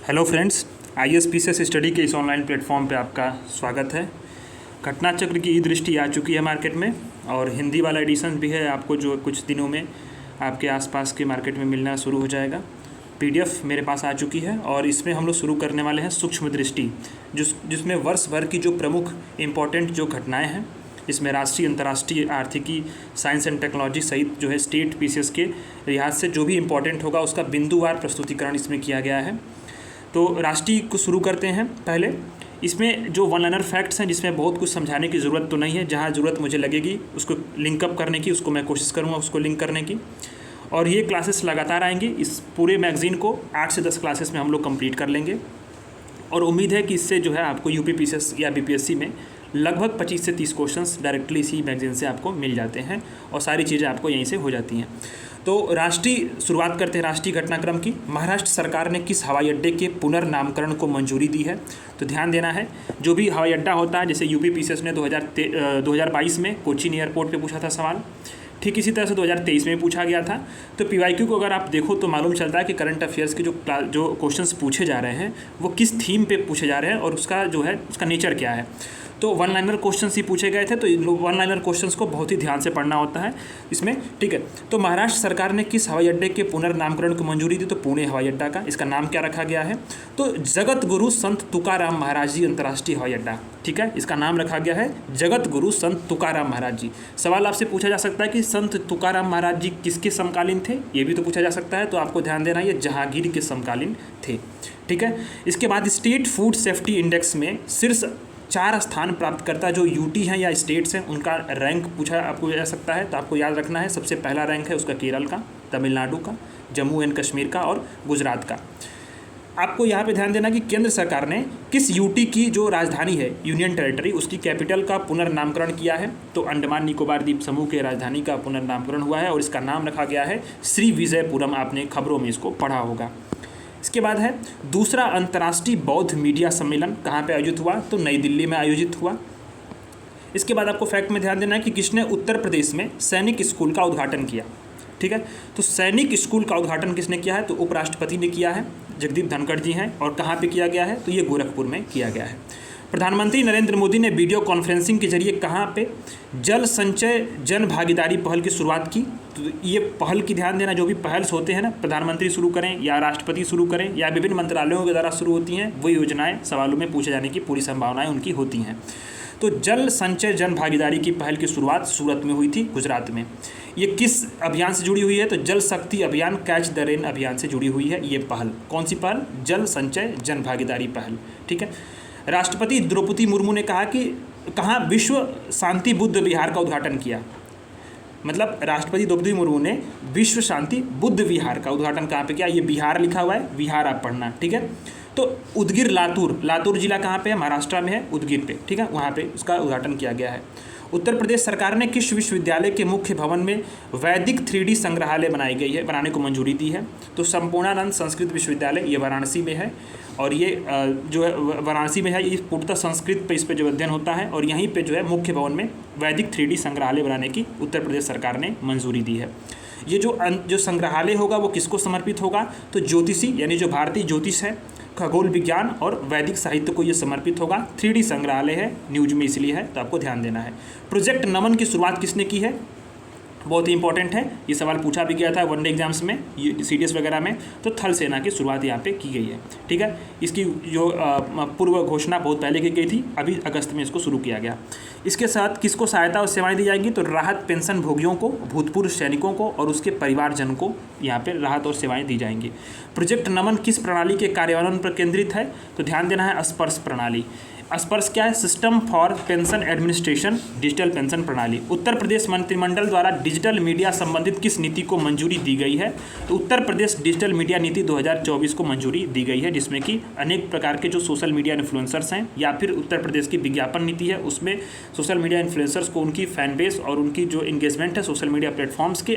Hello friends, ISPCS study के इस online platform पे आपका स्वागत है। घटना चक्र की ई दृष्टि आ चुकी है मार्केट में और हिंदी वाला एडिशन भी है, आपको जो कुछ दिनों में आपके आसपास के मार्केट में मिलना शुरू हो जाएगा। PDF मेरे पास आ चुकी है और इसमें हम लोग शुरू करने वाले हैं सूक्ष्म दृष्टि, जिसमें वर्ष भर की जो प्रमुख इम्पॉर्टेंट जो घटनाएँ हैं, इसमें राष्ट्रीय अंतर्राष्ट्रीय आर्थिकी, साइंस एंड टेक्नोलॉजी सहित जो है स्टेट PCS के लिहाज से जो भी इम्पोर्टेंट होगा उसका बिंदुवार प्रस्तुतिकरण इसमें किया गया है। तो राष्ट्रीय को शुरू करते हैं। पहले इसमें जो वन लाइनर फैक्ट्स हैं, जिसमें बहुत कुछ समझाने की ज़रूरत तो नहीं है, जहाँ ज़रूरत मुझे लगेगी उसको लिंकअप करने की, उसको मैं कोशिश करूँगा उसको लिंक करने की। और ये क्लासेस लगातार आएंगी। इस पूरे मैगज़ीन को 8 से 10 क्लासेस में हम लोग कंप्लीट कर लेंगे और उम्मीद है कि इससे जो है आपको UPPCS या BPSC में लगभग 25 से 30 क्वेश्चंस डायरेक्टली इसी मैगज़ीन से आपको मिल जाते हैं और सारी चीज़ें आपको यहीं से हो जाती हैं। तो राष्ट्रीय शुरुआत करते हैं राष्ट्रीय घटनाक्रम की। महाराष्ट्र सरकार ने किस हवाई अड्डे के पुनर्नामकरण को मंजूरी दी है? तो ध्यान देना है, जो भी हवाई अड्डा होता है, जैसे UPPCS ने 2022 में कोचीन एयरपोर्ट पे पूछा था सवाल, ठीक इसी तरह से 2023 में पूछा गया था। तो PYQ को अगर आप देखो तो मालूम चलता है कि करंट अफेयर्स के जो क्वेश्चंस पूछे जा रहे हैं वो किस थीम पे पूछे जा रहे हैं और उसका जो है उसका नेचर क्या है। तो वन लाइनर क्वेश्चंस ही पूछे गए थे, तो वन लाइनर क्वेश्चंस को बहुत ही ध्यान से पढ़ना होता है इसमें, ठीक है। तो महाराष्ट्र सरकार ने किस हवाई अड्डे के पुनर्नामकरण को मंजूरी दी? तो पुणे हवाई अड्डा का। इसका नाम क्या रखा गया है? तो जगत गुरु संत तुकाराम महाराज जी अंतर्राष्ट्रीय हवाई अड्डा, ठीक है। इसका नाम रखा गया है जगत गुरु संत तुकाराम महाराज जी। सवाल आपसे पूछा जा सकता है कि संत तुकाराम महाराज जी किसके समकालीन थे, ये भी तो पूछा जा सकता है। तो आपको ध्यान देना, ये जहांगीर के समकालीन थे, ठीक है। इसके बाद स्टेट फूड सेफ्टी इंडेक्स में शीर्ष 4 स्थान प्राप्त करता जो UT हैं या स्टेट्स हैं, उनका रैंक पूछा आपको जा सकता है। तो आपको याद रखना है, सबसे पहला रैंक है उसका केरल का, तमिलनाडु का, जम्मू एंड कश्मीर का और गुजरात का। आपको यहाँ पे ध्यान देना कि केंद्र सरकार ने किस UT की जो राजधानी है, यूनियन टेरिटरी, उसकी कैपिटल का पुनर्नामकरण किया है? तो अंडमान निकोबार द्वीप समूह के राजधानी का पुनर्नामकरण हुआ है और इसका नाम रखा गया है श्री विजयपुरम। आपने खबरों में इसको पढ़ा होगा। इसके बाद है दूसरा अंतर्राष्ट्रीय बौद्ध मीडिया सम्मेलन कहाँ पे आयोजित हुआ? तो नई दिल्ली में आयोजित हुआ। इसके बाद आपको फैक्ट में ध्यान देना है कि किसने उत्तर प्रदेश में सैनिक स्कूल का उद्घाटन किया, ठीक है। तो सैनिक स्कूल का उद्घाटन किसने किया है? तो उपराष्ट्रपति ने किया है, जगदीप धनखड़ जी हैं। और कहाँ पे किया गया है? तो ये गोरखपुर में किया गया है। प्रधानमंत्री नरेंद्र मोदी ने वीडियो कॉन्फ्रेंसिंग के जरिए कहाँ पे जल संचय जन भागीदारी पहल की शुरुआत की? तो ये पहल की ध्यान देना, जो भी पहल्स होते हैं ना, प्रधानमंत्री शुरू करें या राष्ट्रपति शुरू करें या विभिन्न मंत्रालयों के द्वारा शुरू होती हैं, वो योजनाएं सवालों में पूछे जाने की पूरी संभावनाएं उनकी होती हैं। तो जल संचय जन भागीदारी की पहल की शुरुआत सूरत में हुई थी, गुजरात में। ये किस अभियान से जुड़ी हुई है? तो जल शक्ति अभियान, कैच द रेन अभियान से जुड़ी हुई है ये पहल। कौन सी पहल? जल संचय जन भागीदारी पहल, ठीक है। राष्ट्रपति द्रौपदी मुर्मू ने कहा कि कहाँ विश्व शांति बुद्ध विहार का उद्घाटन किया? मतलब राष्ट्रपति द्रौपदी मुर्मू ने विश्व शांति बुद्ध विहार का उद्घाटन कहाँ पे किया? ये बिहार लिखा हुआ है, विहार आप पढ़ना, ठीक है। तो उदगीर लातूर जिला कहाँ पे है? महाराष्ट्र में है, उदगीर पे, ठीक है, वहाँ पे उसका उद्घाटन किया गया है। उत्तर प्रदेश सरकार ने किस विश्वविद्यालय के मुख्य भवन में वैदिक 3D संग्रहालय बनाने को मंजूरी दी है? तो संपूर्णानंद संस्कृत विश्वविद्यालय, ये वाराणसी में है और ये जो है वाराणसी में है, ये पूर्णतः संस्कृत पे इस पर जो अध्ययन होता है और यहीं पे जो है मुख्य भवन में वैदिक 3D संग्रहालय बनाने की उत्तर प्रदेश सरकार ने मंजूरी दी है। ये जो संग्रहालय होगा वो किसको समर्पित होगा? तो ज्योतिषी यानी जो भारतीय ज्योतिष है, खगोल विज्ञान और वैदिक साहित्य को ये समर्पित होगा। 3D संग्रहालय है, न्यूज में इसलिए है, तो आपको ध्यान देना है। प्रोजेक्ट नमन की शुरुआत किसने की है? बहुत ही इंपॉर्टेंट है, ये सवाल पूछा भी गया था वनडे एग्जाम्स में, CDS वगैरह में। तो थल सेना की शुरुआत यहाँ पे की गई है, ठीक है। इसकी जो पूर्व घोषणा बहुत पहले की गई थी, अभी अगस्त में इसको शुरू किया गया। इसके साथ किसको सहायता और सेवाएं दी जाएंगी? तो राहत पेंशन भोगियों को, भूतपूर्व सैनिकों को और उसके परिवारजन को यहाँ पे राहत और सेवाएं दी जाएंगी। प्रोजेक्ट नमन किस प्रणाली के कार्यान्वयन पर केंद्रित है? तो ध्यान देना है, स्पर्श प्रणाली। स्पर्श क्या है? System for pension administration, digital pension प्रणाली। उत्तर प्रदेश मंत्रिमंडल द्वारा डिजिटल मीडिया संबंधित किस नीति को मंजूरी दी गई है? तो उत्तर प्रदेश डिजिटल मीडिया नीति 2024 को मंजूरी दी गई है, जिसमें कि अनेक प्रकार के जो सोशल मीडिया इन्फ्लुएंसर्स हैं या फिर उत्तर प्रदेश की विज्ञापन नीति है, उसमें सोशल मीडिया इन्फ्लुएंसर्स को उनकी फैन बेस और उनकी जो इंगेजमेंट है सोशल मीडिया प्लेटफॉर्म्स के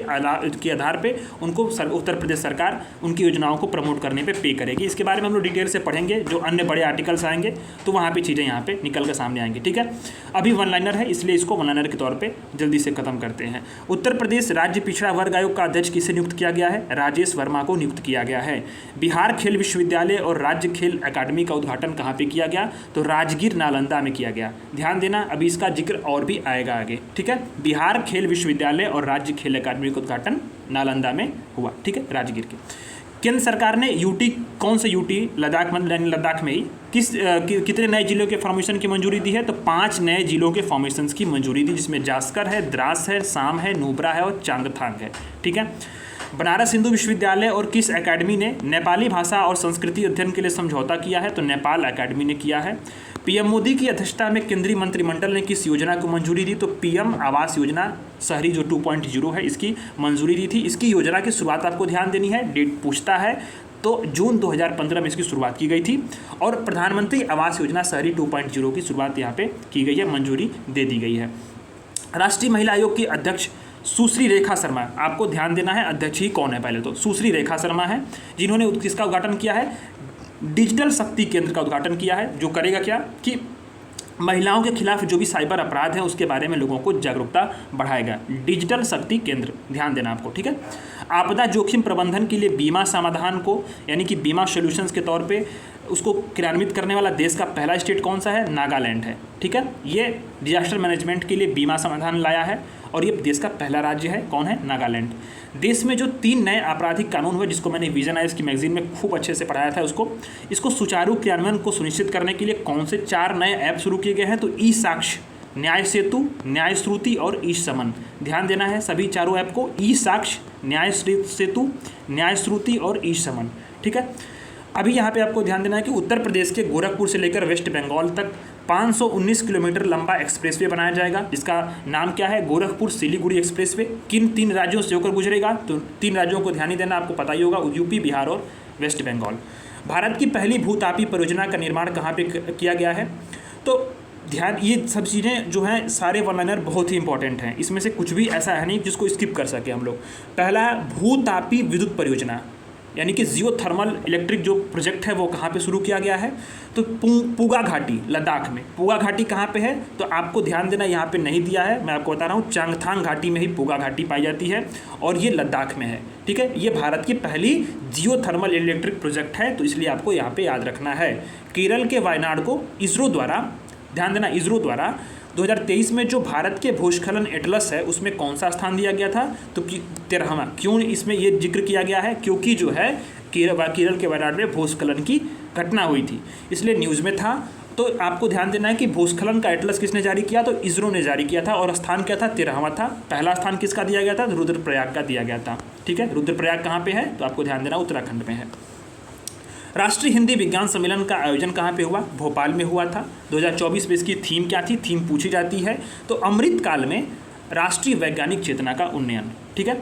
आधार पर उनको उत्तर प्रदेश सरकार उनकी योजनाओं को प्रमोट करने पर पे करेगी। इसके बारे में हम लोग डिटेल से पढ़ेंगे, जो अन्य बड़े आर्टिकल्स आएंगे तो वहाँ पर चीज़ें यहाँ पे निकल कर सामने आएंगी। ठीक है, अभी वन लाइनर है इसलिए इसको वन लाइनर के तौर पे जल्दी से खत्म करते हैं। उत्तर प्रदेश राज्य पिछड़ा वर्ग आयोग का अध्यक्ष किसे नियुक्त किया गया है? राजेश वर्मा को नियुक्त किया गया है। बिहार खेल विश्वविद्यालय और राज्य खेल अकादमी का उद्घाटन कहाँ पे किया गया? तो राजगीर नालंदा में किया गया। ध्यान देना, अभी इसका जिक्र और भी आएगा आगे। ठीक है, बिहार खेल विश्वविद्यालय और राज्य खेल अकादमी का उद्घाटन नालंदा में हुआ। ठीक है, राजगीर के। केंद्र सरकार ने यूटी, कौन से यूटी, लद्दाख लद्दाख में ही कितने नए जिलों के फॉर्मेशन की मंजूरी दी है? तो 5 नए जिलों के फॉर्मेशन की मंजूरी दी, जिसमें जास्कर है, द्रास है, साम है, नुब्रा है और चांगथांग है। ठीक है, बनारस हिंदू विश्वविद्यालय और किस एकेडमी ने नेपाली भाषा और संस्कृति अध्ययन के लिए समझौता किया है? तो नेपाल एकेडमी ने किया है। पीएम मोदी की अध्यक्षता में केंद्रीय मंत्रिमंडल ने किस योजना को मंजूरी दी? तो पीएम आवास योजना शहरी जो 2.0 है इसकी मंजूरी दी थी। इसकी योजना की शुरुआत आपको ध्यान देनी है, डेट पूछता है तो जून 2015 में इसकी शुरुआत की गई थी और प्रधानमंत्री आवास योजना शहरी 2.0 की शुरुआत यहाँ पे की गई है, मंजूरी दे दी गई है। राष्ट्रीय महिला आयोग की अध्यक्ष सुश्री रेखा शर्मा, आपको ध्यान देना है अध्यक्ष ही कौन है। पहले तो सुश्री रेखा शर्मा है जिन्होंने किसका उद्घाटन किया है? डिजिटल शक्ति केंद्र का उद्घाटन किया है, जो करेगा क्या कि महिलाओं के खिलाफ जो भी साइबर अपराध हैं उसके बारे में लोगों को जागरूकता बढ़ाएगा। डिजिटल शक्ति केंद्र, ध्यान देना आपको। ठीक है, आपदा जोखिम प्रबंधन के लिए बीमा समाधान को यानी कि बीमा सॉल्यूशंस के तौर पे उसको क्रियान्वित करने वाला देश का पहला स्टेट कौन सा है? नागालैंड है। ठीक है, ये डिजास्टर मैनेजमेंट के लिए बीमा समाधान लाया है और ये देश का पहला राज्य है। कौन है? नागालैंड। देश में जो 3 नए आपराधिक कानून हुए, जिसको मैंने विजन आइज की मैगजीन में खूब अच्छे से पढ़ाया था इसको सुचारू क्रियान्वयन को सुनिश्चित करने के लिए कौन से 4 नए ऐप शुरू किए गए हैं? तो ई साक्ष्य, न्याय सेतु, न्याय श्रुति और ई समन। ध्यान देना है सभी चारों ऐप को, ई साक्ष्य, न्याय सेतु, न्याय श्रुति और ई समन। ठीक है, अभी यहाँ पे आपको ध्यान देना है कि उत्तर प्रदेश के गोरखपुर से लेकर वेस्ट बंगाल तक 519 किलोमीटर लंबा एक्सप्रेसवे बनाया जाएगा, जिसका नाम क्या है? गोरखपुर सिलीगुड़ी एक्सप्रेसवे। किन 3 राज्यों से होकर गुजरेगा? तो 3 राज्यों को ध्यान ही देना, आपको पता ही होगा, यूपी, बिहार और वेस्ट बंगाल। भारत की पहली भूतापी परियोजना का निर्माण कहाँ पे किया गया है? तो ध्यान, ये सब चीज़ें जो हैं सारे वन लाइनर बहुत ही इंपॉर्टेंट हैं, इसमें से कुछ भी ऐसा है नहीं जिसको स्किप कर सके हम लोग। पहला, भूतापी विद्युत परियोजना यानी कि जियोथर्मल इलेक्ट्रिक जो प्रोजेक्ट है वो कहाँ पे शुरू किया गया है? तो पुगा घाटी, लद्दाख में। पुगा घाटी कहाँ पे है? तो आपको ध्यान देना, यहाँ पे नहीं दिया है, मैं आपको बता रहा हूँ, चांगथांग घाटी में ही पुगा घाटी पाई जाती है और ये लद्दाख में है। ठीक है, ये भारत की पहली जियोथर्मल इलेक्ट्रिक प्रोजेक्ट है, तो इसलिए आपको यहाँ पे याद रखना है। केरल के वायनाड को इसरो द्वारा, ध्यान देना, इसरो द्वारा 2023 में जो भारत के भूस्खलन एटलस है उसमें कौन सा स्थान दिया गया था? तो 13वां। क्यों इसमें ये जिक्र किया गया है? क्योंकि जो है केरल के वायनाड में भूस्खलन की घटना हुई थी, इसलिए न्यूज़ में था। तो आपको ध्यान देना है कि भूस्खलन का एटलस किसने जारी किया? तो इसरो ने जारी किया था और स्थान क्या था? 13वां था। पहला स्थान किसका दिया गया था? रुद्रप्रयाग का दिया गया था। ठीक है, रुद्रप्रयाग कहाँ पे है? तो आपको ध्यान देना, उत्तराखंड में है। राष्ट्रीय हिंदी विज्ञान सम्मेलन का आयोजन कहाँ पे हुआ? भोपाल में हुआ था। 2024 में इसकी थीम क्या थी? थीम पूछी जाती है तो अमृत काल में राष्ट्रीय वैज्ञानिक चेतना का उन्नयन। ठीक है,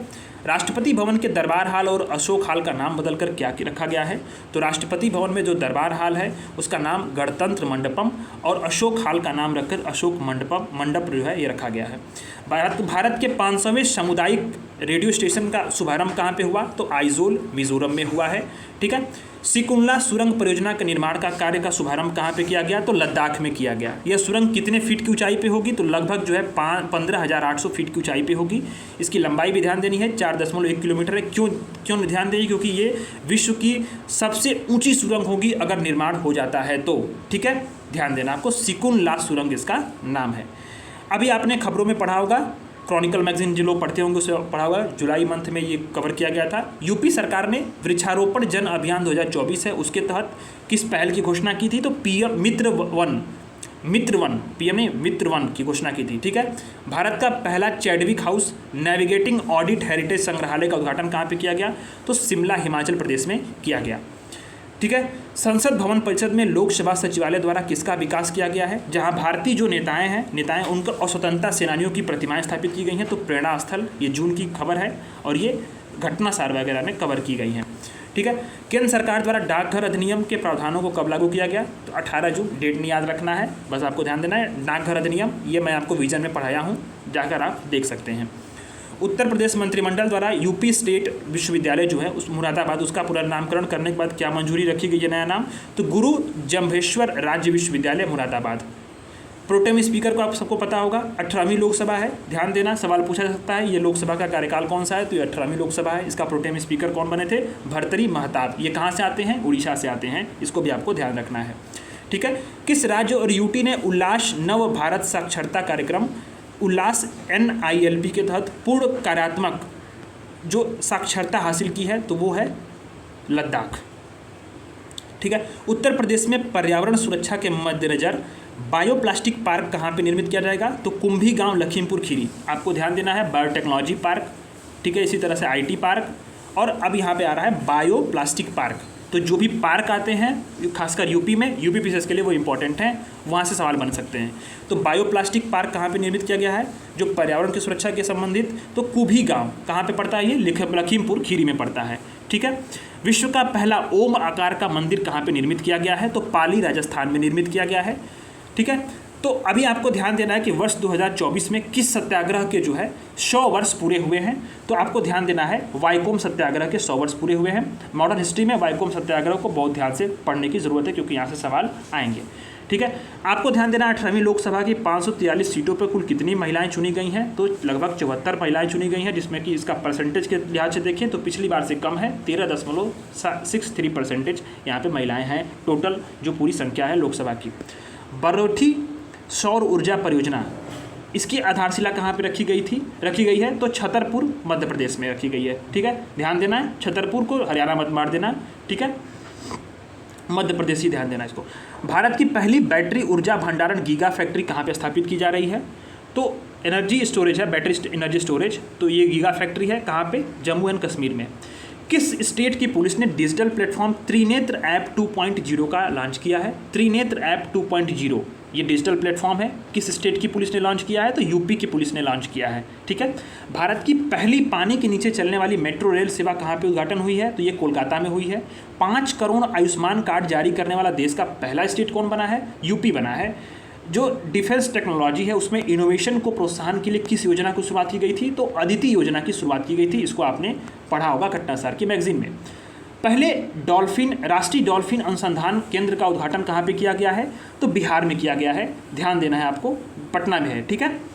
राष्ट्रपति भवन के दरबार हाल और अशोक हाल का नाम बदलकर क्या रखा गया है? तो राष्ट्रपति भवन में जो दरबार हाल है उसका नाम गणतंत्र मंडपम और अशोक हाल का नाम रखकर अशोक मंडप जो है ये रखा गया है। भारत के 500वें सामुदायिक रेडियो स्टेशन का शुभारंभ कहाँ पे हुआ? तो आइजोल, मिजोरम में हुआ है। ठीक है, सिकुनला सुरंग परियोजना के निर्माण का कार्य का शुभारंभ कहाँ पे किया गया? तो लद्दाख में किया गया। यह सुरंग कितने फीट की ऊंचाई पे होगी? तो लगभग जो है 15,800 फीट की ऊंचाई पे होगी। इसकी लंबाई भी ध्यान देनी है, 4.1 किलोमीटर है। क्यों ध्यान देनी? क्योंकि ये विश्व की सबसे ऊंची सुरंग होगी अगर निर्माण हो जाता है तो। ठीक है, ध्यान देना, आपको सिकुनला सुरंग इसका नाम है। अभी आपने खबरों में पढ़ा होगा, क्रॉनिकल मैगजीन जो लोग पढ़ते होंगे उसे पढ़ा होगा, जुलाई मंथ में ये कवर किया गया था। यूपी सरकार ने वृक्षारोपण जन अभियान 2024 है उसके तहत किस पहल की घोषणा की थी? तो पीएम मित्र वन, पीएम ने मित्र वन की घोषणा की थी। ठीक है, भारत का पहला Chadwick house navigating audit heritage संग्रहालय का उद्घाटन कहाँ पे किया गया? तो शिमला, हिमाचल प्रदेश में किया गया। ठीक है, संसद भवन परिषद में लोकसभा सचिवालय द्वारा किसका विकास किया गया है? जहां भारतीय जो नेताएं उनका और स्वतंत्रता सेनानियों की प्रतिमाएं स्थापित की गई हैं। तो प्रेरणा स्थल, ये जून की खबर है और ये घटना सार वगैरह में कवर की गई हैं। ठीक है, केंद्र सरकार द्वारा डाकघर अधिनियम के प्रावधानों को कब लागू किया गया? तो 18 जून, डेट नहीं याद रखना है, बस आपको ध्यान देना है। डाकघर अधिनियम ये मैं आपको विजन में पढ़ाया हूँ, जाकर आप देख सकते हैं। उत्तर प्रदेश मंत्रिमंडल द्वारा यूपी स्टेट विश्वविद्यालय जो है उस मुरादाबाद उसका पुनर्नामकरण करने के बाद क्या मंजूरी रखी गई है नया नाम, तो गुरु जम्भेश्वर राज्य विश्वविद्यालय मुरादाबाद। प्रोटेम स्पीकर को आप सबको पता होगा, 18वीं लोकसभा है, ध्यान देना सवाल पूछा जा सकता है, ये लोकसभा का कार्यकाल कौन सा है, तो ये 18वीं लोकसभा है। इसका प्रोटेम स्पीकर कौन बने थे, भर्तृहरि महताब। ये कहाँ से आते हैं, उड़ीसा से आते हैं, इसको भी आपको ध्यान रखना है, ठीक है। किस राज्य और यूटी ने उल्लास नव भारत साक्षरता कार्यक्रम उल्लास NILP के तहत पूर्ण कार्यात्मक जो साक्षरता हासिल की है, तो वो है लद्दाख, ठीक है। उत्तर प्रदेश में पर्यावरण सुरक्षा के मद्देनजर बायोप्लास्टिक पार्क कहाँ पे निर्मित किया जाएगा, तो कुंभी गांव लखीमपुर खीरी। आपको ध्यान देना है, बायोटेक्नोलॉजी पार्क, ठीक है, इसी तरह से IT पार्क, और अब यहाँ पे आ रहा है बायोप्लास्टिक पार्क। तो जो भी पार्क आते हैं खासकर यूपी में, यूपी पीसीएस के लिए वो इंपॉर्टेंट हैं, वहाँ से सवाल बन सकते हैं। तो बायोप्लास्टिक पार्क कहाँ पे निर्मित किया गया है, जो पर्यावरण की सुरक्षा के संबंधित, तो कुंभी गांव कहाँ पे पड़ता है, ये लखीमपुर खीरी में पड़ता है, ठीक है। विश्व का पहला ओम आकार का मंदिर कहाँ पे निर्मित किया गया है, तो पाली राजस्थान में निर्मित किया गया है, ठीक है। तो अभी आपको ध्यान देना है कि वर्ष 2024 में किस सत्याग्रह के जो है 100 वर्ष पूरे हुए हैं, तो आपको ध्यान देना है वाइकोम सत्याग्रह के 100 वर्ष पूरे हुए हैं। मॉडर्न हिस्ट्री में वाइकोम सत्याग्रह को बहुत ध्यान से पढ़ने की ज़रूरत है, क्योंकि यहाँ से सवाल आएंगे, ठीक है। आपको ध्यान देना 18वीं लोकसभा की 543 सीटों पर कुल कितनी महिलाएं चुनी गई हैं, तो लगभग 74 महिलाएं चुनी गई हैं, जिसमें कि इसका परसेंटेज के लिहाज से देखें तो पिछली बार से कम है, 13.63% यहाँ पर महिलाएँ हैं टोटल जो पूरी संख्या है लोकसभा की। बरोठी सौर ऊर्जा परियोजना, इसकी आधारशिला कहाँ पे रखी गई है, तो छतरपुर मध्य प्रदेश में रखी गई है, ठीक है। ध्यान देना है, छतरपुर को हरियाणा मत मार देना, ठीक है, मध्य प्रदेश ही ध्यान देना इसको। भारत की पहली बैटरी ऊर्जा भंडारण गीगा फैक्ट्री कहाँ पे स्थापित की जा रही है, तो एनर्जी स्टोरेज है, बैटरी एनर्जी स्टोरेज, तो ये गीगा फैक्ट्री है कहाँ पे, जम्मू एंड कश्मीर में। किस स्टेट की पुलिस ने डिजिटल प्लेटफॉर्म त्रिनेत्र ऐप 2.0 का लॉन्च किया है, त्रिनेत्र ऐप 2.0 ये डिजिटल प्लेटफॉर्म है, किस स्टेट की पुलिस ने लॉन्च किया है, तो यूपी की पुलिस ने लॉन्च किया है, ठीक है। भारत की पहली पानी के नीचे चलने वाली मेट्रो रेल सेवा कहाँ पे उद्घाटन हुई है, तो ये कोलकाता में हुई है। 5 करोड़ आयुष्मान कार्ड जारी करने वाला देश का पहला स्टेट कौन बना है, यूपी बना है। जो डिफेंस टेक्नोलॉजी है उसमें इनोवेशन को प्रोत्साहन के लिए किस योजना की शुरुआत की गई थी, तो अदिति योजना की शुरुआत की गई थी, इसको आपने पढ़ा होगा घटना सार की मैगजीन में। पहले राष्ट्रीय डॉल्फिन अनुसंधान केंद्र का उद्घाटन कहाँ पे किया गया है, तो बिहार में किया गया है, ध्यान देना है आपको, पटना में है, ठीक है।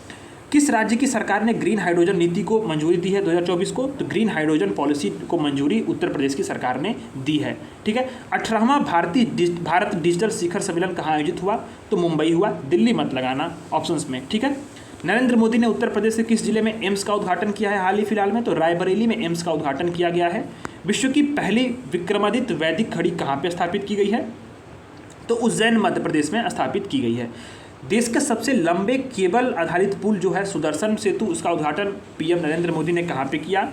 किस राज्य की सरकार ने ग्रीन हाइड्रोजन नीति को मंजूरी दी है 2024 को, तो ग्रीन हाइड्रोजन पॉलिसी को मंजूरी उत्तर प्रदेश की सरकार ने दी है, ठीक है। 18वां भारत डिजिटल शिखर सम्मेलन कहाँ आयोजित हुआ, तो मुंबई हुआ, दिल्ली मत लगाना ऑप्शंस में, ठीक है। नरेंद्र मोदी ने उत्तर प्रदेश के किस जिले में एम्स का उद्घाटन किया है हाल ही फिलहाल में, तो रायबरेली में एम्स का उद्घाटन किया गया है। विश्व की पहली विक्रमादित्य वैदिक खड़ी कहाँ पे स्थापित की गई है, तो उज्जैन मध्य प्रदेश में स्थापित की गई है। देश के सबसे लंबे केबल आधारित पुल जो है सुदर्शन सेतु, उसका उद्घाटन पीएम नरेंद्र मोदी ने कहाँ पे किया,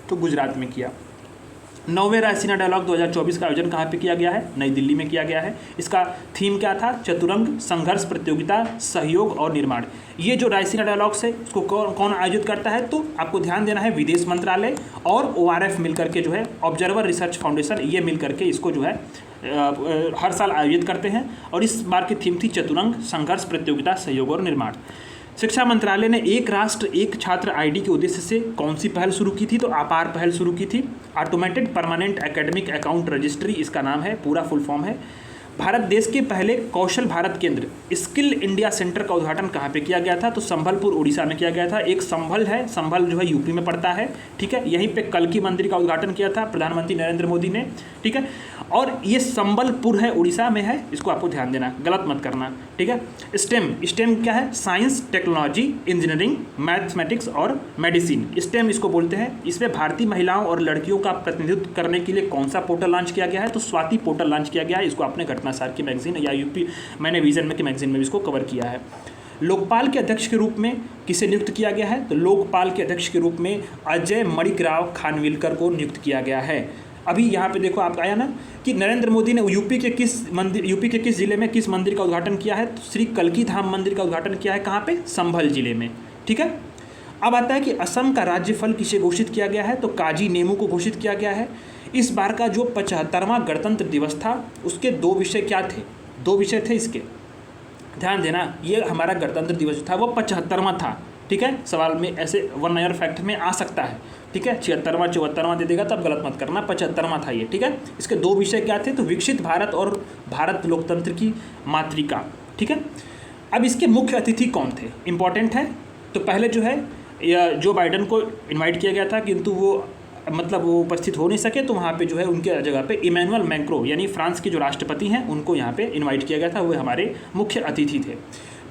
तो गुजरात में किया। 9वें रायसीना डायलॉग 2024 का आयोजन कहाँ पे किया गया है, नई दिल्ली में किया गया है। इसका थीम क्या था, चतुरंग संघर्ष प्रतियोगिता सहयोग और निर्माण। ये जो रायसीना डायलॉग्स है उसको कौन आयोजित करता है, तो आपको ध्यान देना है विदेश मंत्रालय और ORF मिलकर के जो है ऑब्जर्वर रिसर्च फाउंडेशन, ये मिलकर के इसको जो है हर साल आयोजित करते हैं, और इस बार की थीम थी चतुरंग संघर्ष प्रतियोगिता सहयोग और निर्माण। शिक्षा मंत्रालय ने एक राष्ट्र एक छात्र ID के उद्देश्य से कौन सी पहल शुरू की थी, तो अपार पहल शुरू की थी। Automated permanent academic account registry इसका नाम है, पूरा फुल फॉर्म है। भारत देश के पहले कौशल भारत केंद्र स्किल इंडिया सेंटर का उद्घाटन कहाँ पे किया गया था, तो संभलपुर उड़ीसा में किया गया था। एक संभल है, संभल जो है यूपी में पड़ता है, ठीक है। यहीं पे कल्की मंदिर का उद्घाटन किया था प्रधानमंत्री नरेंद्र मोदी ने, ठीक है। और ये संबलपुर है, उड़ीसा में है, इसको आपको ध्यान देना, गलत मत करना, ठीक है। स्टेम क्या है, साइंस टेक्नोलॉजी इंजीनियरिंग मैथमेटिक्स और मेडिसिन, स्टेम इसको बोलते हैं। इसमें भारतीय महिलाओं और लड़कियों का प्रतिनिधित्व करने के लिए कौन सा पोर्टल लॉन्च किया गया है, तो स्वाति पोर्टल लॉन्च किया गया है। इसको आपने घटनासार की मैगजीन या यूपी मैंने विजन में की मैगजीन में भी इसको कवर किया है। लोकपाल के अध्यक्ष के रूप में किसे नियुक्त किया गया है, तो लोकपाल के अध्यक्ष के रूप में अजय मणिकराव खानविलकर को नियुक्त किया गया है। अभी यहाँ पे देखो आप आया ना कि नरेंद्र मोदी ने यूपी के किस जिले में किस मंदिर का उद्घाटन किया है, तो श्री कल्की धाम मंदिर का उद्घाटन किया है, कहाँ पे, संभल जिले में, ठीक है। अब आता है कि असम का राज्यफल किसे घोषित किया गया है, तो काजी नेमू को घोषित किया गया है। इस बार का जो 75वां गणतंत्र दिवस था उसके 2 विषय क्या थे, 2 विषय थे इसके, ध्यान देना। ये हमारा गणतंत्र दिवस था वो 75वां था, ठीक है, सवाल में ऐसे 1 लाइनर फैक्ट में आ सकता है, ठीक है। 76वां 74वां दे देगा तब गलत मत करना, 75वां था ये, ठीक है। इसके 2 विषय क्या थे, तो विकसित भारत और भारत लोकतंत्र की मातृका, ठीक है। अब इसके मुख्य अतिथि कौन थे, इंपॉर्टेंट है। तो पहले जो है जो बाइडेन को इनवाइट किया गया था, किंतु वो वो उपस्थित हो नहीं सके, तो वहाँ पे जो है उनके जगह पे इमैनुअल मैक्रों यानी फ्रांस के जो राष्ट्रपति हैं उनको यहाँ पे इनवाइट किया गया था, वो हमारे मुख्य अतिथि थे।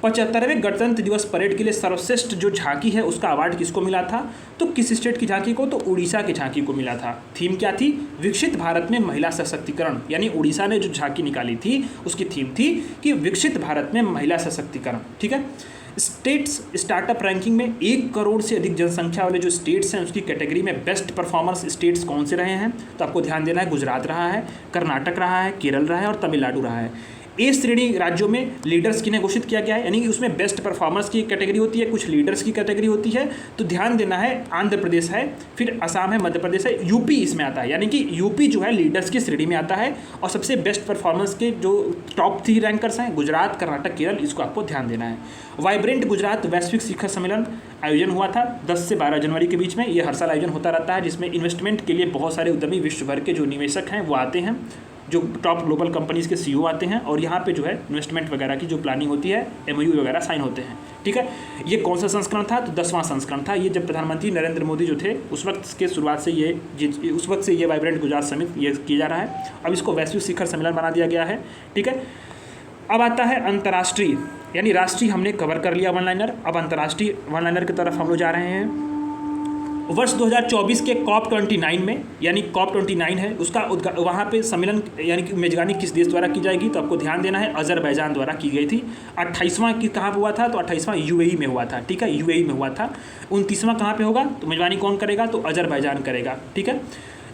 75वें गणतंत्र दिवस परेड के लिए सर्वश्रेष्ठ जो झांकी है उसका अवार्ड किसको मिला था, तो किस स्टेट की झांकी को, तो उड़ीसा की झांकी को मिला था। थीम क्या थी, विकसित भारत में महिला सशक्तिकरण, यानी उड़ीसा ने जो झांकी निकाली थी उसकी थीम थी कि विकसित भारत में महिला सशक्तिकरण, ठीक है। स्टेट्स स्टार्टअप रैंकिंग में 1 करोड़ से अधिक जनसंख्या वाले जो स्टेट्स हैं उसकी कैटेगरी में बेस्ट परफॉर्मर्स स्टेट्स कौन से रहे हैं, तो आपको ध्यान देना है, गुजरात रहा है, कर्नाटक रहा है, केरल रहा है और तमिलनाडु रहा है। ए श्रेणी राज्यों में लीडर्स किन्हें घोषित किया गया है, यानी कि उसमें बेस्ट परफॉर्मर्स की कैटेगरी होती है, कुछ लीडर्स की कैटेगरी होती है। तो ध्यान देना है, आंध्र प्रदेश है, फिर असम है, मध्य प्रदेश है, यूपी इसमें आता है, यानी कि यूपी जो है लीडर्स की श्रेणी में आता है। और सबसे बेस्ट परफॉर्मेंस के जो टॉप 3 रैंकर्स हैं, गुजरात, कर्नाटक, केरल, इसको आपको ध्यान देना है। वाइब्रेंट गुजरात वैश्विक शिखर सम्मेलन आयोजन हुआ था 10 से 12 जनवरी के बीच में, ये हर साल आयोजन होता रहता है, जिसमें इन्वेस्टमेंट के लिए बहुत सारे उद्यमी विश्व भर के जो निवेशक हैं वो आते हैं, जो टॉप ग्लोबल कंपनीज़ के CEO आते हैं और यहाँ पे जो है इन्वेस्टमेंट वगैरह की जो प्लानिंग होती है, MOU वगैरह साइन होते हैं, ठीक है। ये कौन सा संस्करण था, तो 10वां संस्करण था। ये जब प्रधानमंत्री नरेंद्र मोदी जो थे उस वक्त के शुरुआत से उस वक्त से ये वाइब्रेंट गुजरात समिट ये किया जा रहा है। अब इसको वैश्विक शिखर सम्मेलन बना दिया गया है, ठीक है। अब आता है अंतर्राष्ट्रीय, यानी राष्ट्रीय हमने कवर कर लिया 1 लाइनर, अब अंतर्राष्ट्रीय 1 लाइनर की तरफ हम लोग जा रहे हैं। वर्ष 2024 के COP29 में, यानी COP29 है उसका वहाँ पे सम्मेलन यानी कि मेजबानी किस देश द्वारा की जाएगी, तो आपको ध्यान देना है, अजरबैजान द्वारा की गई थी। 28वां की कहाँ पे हुआ था, तो 28वां UAE में हुआ था, ठीक है, UAE में हुआ था। 29वां कहाँ पे होगा, तो मेजबानी कौन करेगा, तो अजरबैजान करेगा, ठीक है।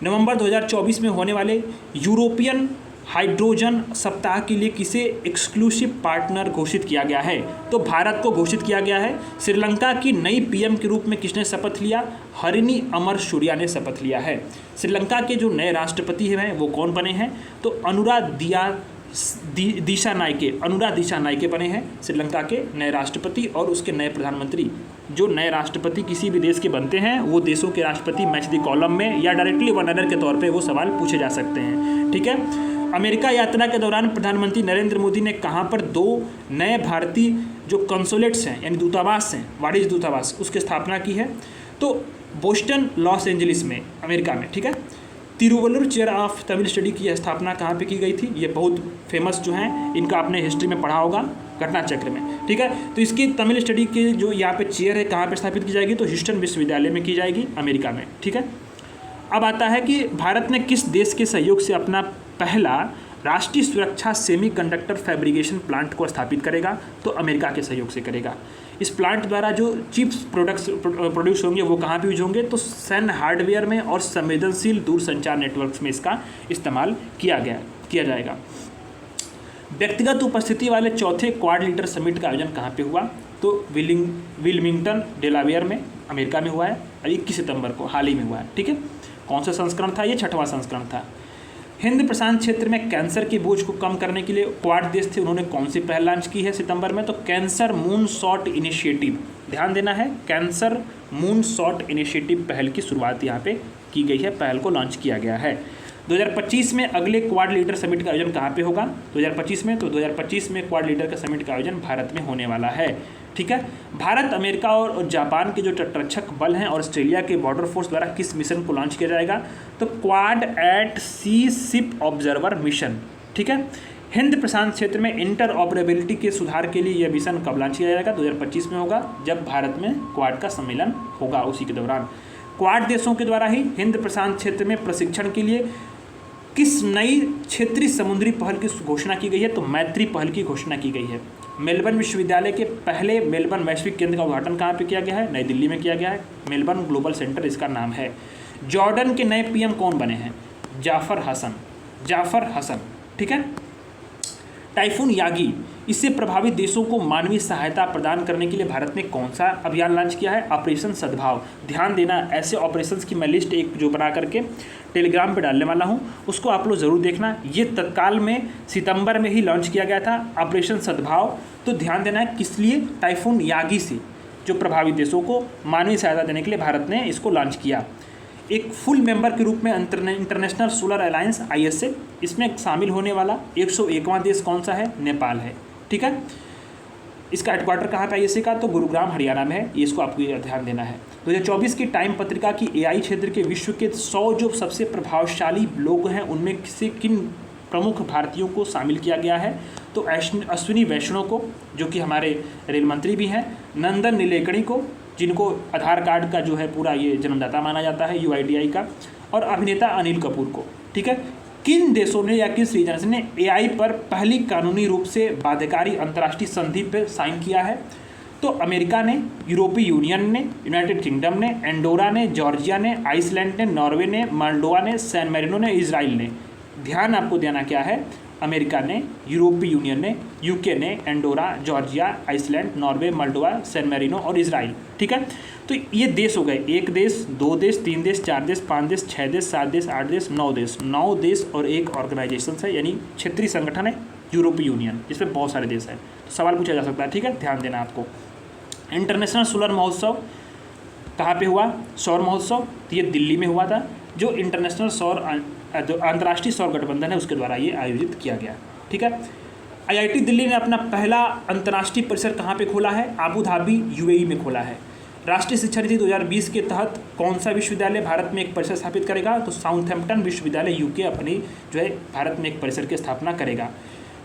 नवंबर 2024 में होने वाले यूरोपियन हाइड्रोजन सप्ताह के लिए किसे एक्सक्लूसिव पार्टनर घोषित किया गया है, तो भारत को घोषित किया गया है। श्रीलंका की नई PM के रूप में किसने शपथ लिया, हरिनी अमर सूर्या ने शपथ लिया है। श्रीलंका के जो नए राष्ट्रपति हैं वो कौन बने हैं, तो अनुरा दिशा नायके बने हैं श्रीलंका के नए राष्ट्रपति। और उसके नए प्रधानमंत्री, जो नए राष्ट्रपति किसी भी देश के बनते हैं वो देशों के राष्ट्रपति मैच द कॉलम में या डायरेक्टली 1 लाइनर के तौर पे वो सवाल पूछे जा सकते हैं, ठीक है। अमेरिका यात्रा के दौरान प्रधानमंत्री नरेंद्र मोदी ने कहाँ पर 2 नए भारतीय जो कंसुलेट्स हैं यानी दूतावास हैं, वाणिज्य दूतावास, उसकी स्थापना की है, तो बोस्टन, लॉस एंजलिस में, अमेरिका में, ठीक है। Thiruvalluvar chair of Tamil study की स्थापना कहाँ पे की गई थी, ये बहुत फेमस जो हैं, इनका आपने हिस्ट्री में पढ़ा होगा घटना चक्र में, ठीक है। तो इसकी तमिल स्टडी के जो यहाँ पे चेयर है कहाँ पे स्थापित की जाएगी, तो ह्यूस्टन विश्वविद्यालय में की जाएगी, अमेरिका में, ठीक है। अब आता है कि भारत ने किस देश के सहयोग से अपना पहला राष्ट्रीय सुरक्षा सेमीकंडक्टर फैब्रिकेशन प्लांट को स्थापित करेगा, तो अमेरिका के सहयोग से करेगा। इस प्लांट द्वारा जो चिप्स प्रोड्यूस होंगे वो कहाँ पे यूज होंगे, तो सैन्य हार्डवेयर में और संवेदनशील दूरसंचार नेटवर्क्स में इसका इस्तेमाल किया जाएगा। व्यक्तिगत उपस्थिति वाले चौथे क्वाड लीडर समिट का आयोजन कहाँ पे हुआ, तो विल्मिंगटन, डेलावेयर में, अमेरिका में हुआ है, 21 सितंबर को हाल ही में हुआ है, ठीक है। कौन सा संस्करण था, ये 6वां संस्करण था। हिंद प्रशांत क्षेत्र में कैंसर के बोझ को कम करने के लिए क्वाड देश थे, उन्होंने कौन सी पहल लॉन्च की है सितंबर में, तो कैंसर मून शॉट इनिशिएटिव, ध्यान देना है, कैंसर मून शॉट इनिशिएटिव पहल की शुरुआत यहाँ पे की गई है, पहल को लॉन्च किया गया है। 2025 में अगले क्वाड लीडर समिट का आयोजन कहाँ पे होगा, 2025 में, तो 2025 में क्वाड लीडर का समिट का आयोजन भारत में होने वाला है, ठीक है। भारत, अमेरिका और जापान के जो तटरक्षक बल हैं और ऑस्ट्रेलिया के बॉर्डर फोर्स द्वारा किस मिशन को लॉन्च किया जाएगा, तो क्वाड एट सी शिप ऑब्जर्वर मिशन, ठीक है। हिंद प्रशांत क्षेत्र में इंटर ऑपरेबिलिटी के सुधार के लिए यह मिशन कब लॉन्च किया जाएगा, 2025 में होगा, जब भारत में क्वाड का सम्मेलन होगा, उसी के दौरान। क्वाड देशों के द्वारा ही हिंद प्रशांत क्षेत्र में प्रशिक्षण के लिए किस नई क्षेत्रीय समुद्री पहल की घोषणा की गई है, तो मैत्री पहल की घोषणा की गई है। मेलबर्न विश्वविद्यालय के पहले मेलबर्न वैश्विक केंद्र का उद्घाटन कहाँ पे किया गया है, नई दिल्ली में किया गया है, मेलबर्न ग्लोबल सेंटर इसका नाम है। जॉर्डन के नए PM कौन बने हैं, जाफर हसन, ठीक है। टाइफून यागी, इससे प्रभावित देशों को मानवीय सहायता प्रदान करने के लिए भारत ने कौन सा अभियान लॉन्च किया है, ऑपरेशन सद्भाव। ध्यान देना, ऐसे ऑपरेशंस की मैं लिस्ट एक जो बना करके टेलीग्राम पे डालने वाला हूँ, उसको आप लोग ज़रूर देखना। ये तत्काल में सितंबर में ही लॉन्च किया गया था ऑपरेशन सद्भाव। तो ध्यान देना है किस लिए, टाइफून यागी से, जो प्रभावित देशों को मानवीय सहायता देने के लिए भारत ने इसको लॉन्च किया। एक फुल मेंबर के रूप में इंटरनेशनल सोलर अलायंस ISA, इसमें शामिल होने वाला 101वां देश कौन सा है? नेपाल है। ठीक है, इसका हेडक्वार्टर कहाँ पे ISA का? तो गुरुग्राम हरियाणा में है। ये इसको आपको ध्यान देना है। 2024 की टाइम पत्रिका की AI क्षेत्र के विश्व के 100 जो सबसे प्रभावशाली लोग हैं उनमें से किन प्रमुख भारतीयों को शामिल किया गया है? तो अश्विनी वैष्णव को, जो कि हमारे रेल मंत्री भी हैं, नंदन नीलेकणी को, जिनको आधार कार्ड का जो है पूरा ये जन्मदाता माना जाता है UIDAI का, और अभिनेता अनिल कपूर को। ठीक है, किन देशों ने या किस रीजन ने AI पर पहली कानूनी रूप से बाध्यकारी अंतर्राष्ट्रीय संधि पर साइन किया है? तो अमेरिका ने, यूरोपीय यूनियन ने, यूनाइटेड किंगडम ने, एंडोरा ने, जॉर्जिया ने, आइसलैंड ने, नॉर्वे ने, मोल्डोवा ने, सैन मैरिनो ने, इजराइल ने। ध्यान आपको देना क्या है? अमेरिका ने, यूरोपीय यूनियन ने, UK ने, Andorra, Georgia, Iceland, Norway, Moldova, San Marino और इजराइल। ठीक है, तो ये देश हो गए। 1 देश, 2 देश, 3 देश, 4 देश, 5 देश, 6 देश, 7 देश, 8 देश, 9 देश। 9 देश और एक ऑर्गेनाइजेशन है, यानी क्षेत्रीय संगठन है यूरोपीय यूनियन, जिसमें बहुत सारे देश हैं। तो सवाल पूछा जा सकता है। ठीक है, ध्यान देना आपको। इंटरनेशनल सोलर महोत्सव कहाँ पे हुआ? सौर महोत्सव, तो ये दिल्ली में हुआ था, जो इंटरनेशनल जो अंतर्राष्ट्रीय सौर गठबंधन है उसके द्वारा ये आयोजित किया गया। ठीक है, IIT दिल्ली ने अपना पहला अंतर्राष्ट्रीय परिसर कहाँ पे खोला है? आबू धाबी UAE में खोला है। राष्ट्रीय शिक्षा नीति 2020 के तहत कौन सा विश्वविद्यालय भारत में एक परिसर स्थापित करेगा? तो साउथहैम्पटन विश्वविद्यालय UK अपनी जो है भारत में एक परिसर की स्थापना करेगा।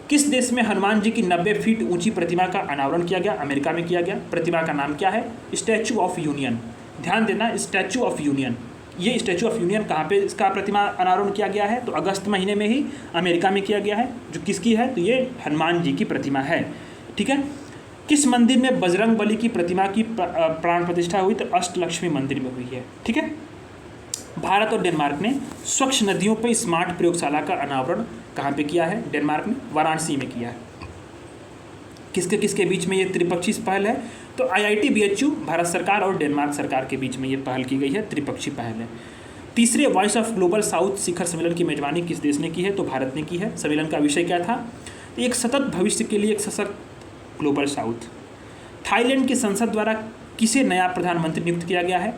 किस देश में हनुमान जी की 90 फीट ऊंची प्रतिमा का अनावरण किया गया? अमेरिका में किया गया। प्रतिमा का नाम क्या है? Statue of union. ध्यान देना, स्टैचू ऑफ यूनियन। ये स्टैचू ऑफ यूनियन कहाँ पे इसका प्रतिमा अनावरण किया गया है? तो अगस्त महीने में ही अमेरिका में किया गया है। जो किसकी है? तो ये हनुमान जी की प्रतिमा है। ठीक है, किस मंदिर में बजरंग बली की प्रतिमा की प्राण प्रतिष्ठा हुई? तो अष्टलक्ष्मी मंदिर में हुई है। ठीक है, भारत और डेनमार्क ने स्वच्छ नदियों पर स्मार्ट प्रयोगशाला का अनावरण कहाँ पे किया है? डेनमार्क में वाराणसी में किया है। किसके किसके बीच में ये त्रिपक्षीय पहल है? तो IIT BHU भारत सरकार और डेनमार्क सरकार के बीच में ये पहल की गई है, त्रिपक्षीय पहल है। तीसरे वॉइस ऑफ ग्लोबल साउथ शिखर सम्मेलन की मेजबानी किस देश ने की है? तो भारत ने की है। सम्मेलन का विषय क्या था? एक सतत भविष्य के लिए एक सशक्त ग्लोबल साउथ। थाईलैंड की संसद द्वारा किसे नया प्रधानमंत्री नियुक्त किया गया है?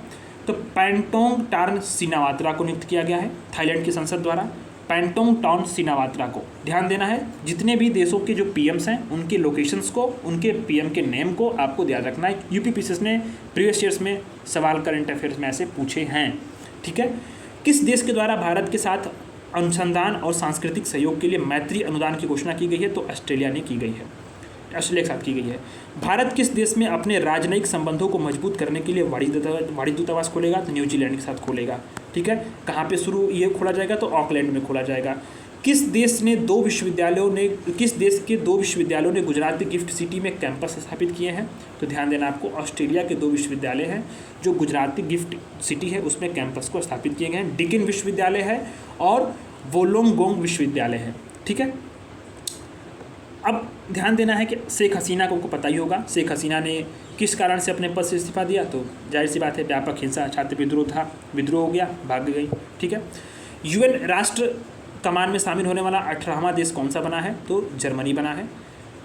तो पैंटोंग टार्न सिनावात्रा को नियुक्त किया गया है थाईलैंड की संसद द्वारा। पैंटोंग टाउन सिनावात्रा को ध्यान देना है। जितने भी देशों के जो PMs हैं उनके लोकेशंस को, उनके PM के नेम को आपको ध्यान रखना है। UPPCS ने प्रीवियस ईयर्स में सवाल करंट अफेयर्स में ऐसे पूछे हैं। ठीक है, किस देश के द्वारा भारत के साथ अनुसंधान और सांस्कृतिक सहयोग के लिए मैत्री अनुदान की घोषणा की गई है? तो ऑस्ट्रेलिया ने की गई है, ऑस्ट्रेलिया के साथ की गई है। भारत किस देश में अपने राजनयिक संबंधों को मजबूत करने के लिए वाणिज्य दूतावास खोलेगा? तो न्यूजीलैंड के साथ खोलेगा। ठीक है, कहाँ पे शुरू ये खोला जाएगा? तो ऑकलैंड में खोला जाएगा। किस देश के 2 विश्वविद्यालयों ने गुजरात की गिफ्ट सिटी में कैंपस स्थापित किए हैं? तो ध्यान देना आपको, ऑस्ट्रेलिया के 2 विश्वविद्यालय हैं जो गुजरात की गिफ्ट सिटी है उसमें कैंपस को स्थापित किए गए हैं। डिकिन विश्वविद्यालय है और वोलोंगोंग विश्वविद्यालय है। ठीक है, अब ध्यान देना है कि शेख हसीना को पता ही होगा, शेख हसीना ने किस कारण से अपने पद से इस्तीफा दिया? तो जाहिर सी बात है, व्यापक हिंसा, छात्र विद्रोह था, विद्रोह हो गया, भाग गई। ठीक है, UN राष्ट्र कमान में शामिल होने वाला 18वां देश कौन सा बना है? तो जर्मनी बना है।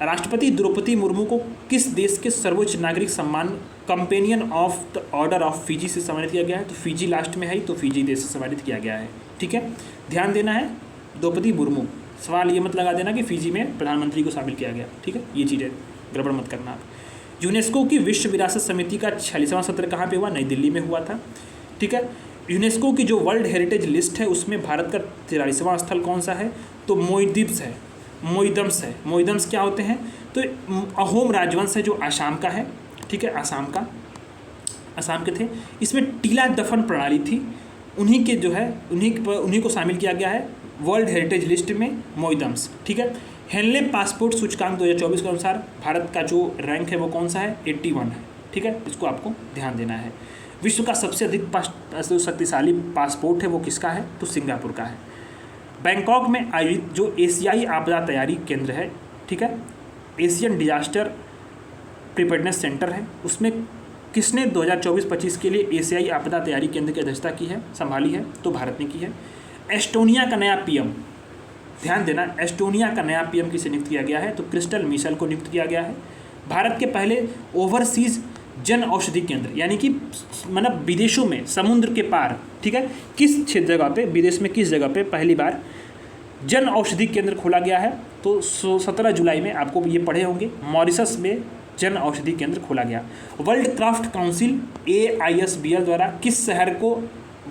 राष्ट्रपति द्रौपदी मुर्मू को किस देश के सर्वोच्च नागरिक सम्मान companion of the order of Fiji से सम्मानित किया गया है? तो फिजी लास्ट में है, तो फिजी देश से सम्मानित किया गया है। ठीक है, ध्यान देना है, द्रौपदी मुर्मू। सवाल ये मत लगा देना कि फिजी में प्रधानमंत्री को शामिल किया गया। ठीक है, ये चीज़ें गड़बड़ मत करना आप। यूनेस्को की विश्व विरासत समिति का 46वां सत्र कहाँ पे हुआ? नई दिल्ली में हुआ था। ठीक है, यूनेस्को की जो वर्ल्ड हेरिटेज लिस्ट है उसमें भारत का 43वां स्थल कौन सा है? तो मोइदिब्स है, मोइदम्स है। मोइदम्स क्या होते हैं? तो अहोम राजवंश है जो आसाम का है। ठीक है, आसाम के थे। इसमें टीला दफन प्रणाली थी, उन्हीं के जो है उन्हीं को शामिल किया गया है वर्ल्ड हेरिटेज लिस्ट में, मोइदम्स। ठीक है, हेनले पासपोर्ट सूचकांक 2024 के अनुसार भारत का जो रैंक है वो कौन सा है? 81 है। ठीक है, इसको आपको ध्यान देना है। विश्व का सबसे अधिक शक्तिशाली पासपोर्ट है वो किसका है? तो सिंगापुर का है। बैंकॉक में आयोजित जो एशियाई आपदा तैयारी केंद्र है, ठीक है, एशियन डिजास्टर प्रिपेयर्डनेस सेंटर है, उसमें किसने 2024-25 के लिए एशियाई आपदा तैयारी केंद्र की अध्यक्षता की है, संभाली है? तो भारत ने की है। एस्टोनिया का नया PM, ध्यान देना, एस्टोनिया का नया PM किसे नियुक्त किया गया है? तो क्रिस्टल मिशेल को नियुक्त किया गया है। भारत के पहले ओवरसीज जन औषधि केंद्र, यानी कि मतलब विदेशों में समुद्र के पार, ठीक है, किस क्षेत्र जगह पे, विदेश में किस जगह पे पहली बार जन औषधि केंद्र खोला गया है? तो 17 जुलाई में आपको ये पढ़े होंगे, मॉरिशस में जन औषधि केंद्र खोला गया। वर्ल्ड क्राफ्ट काउंसिल AISBL द्वारा किस शहर को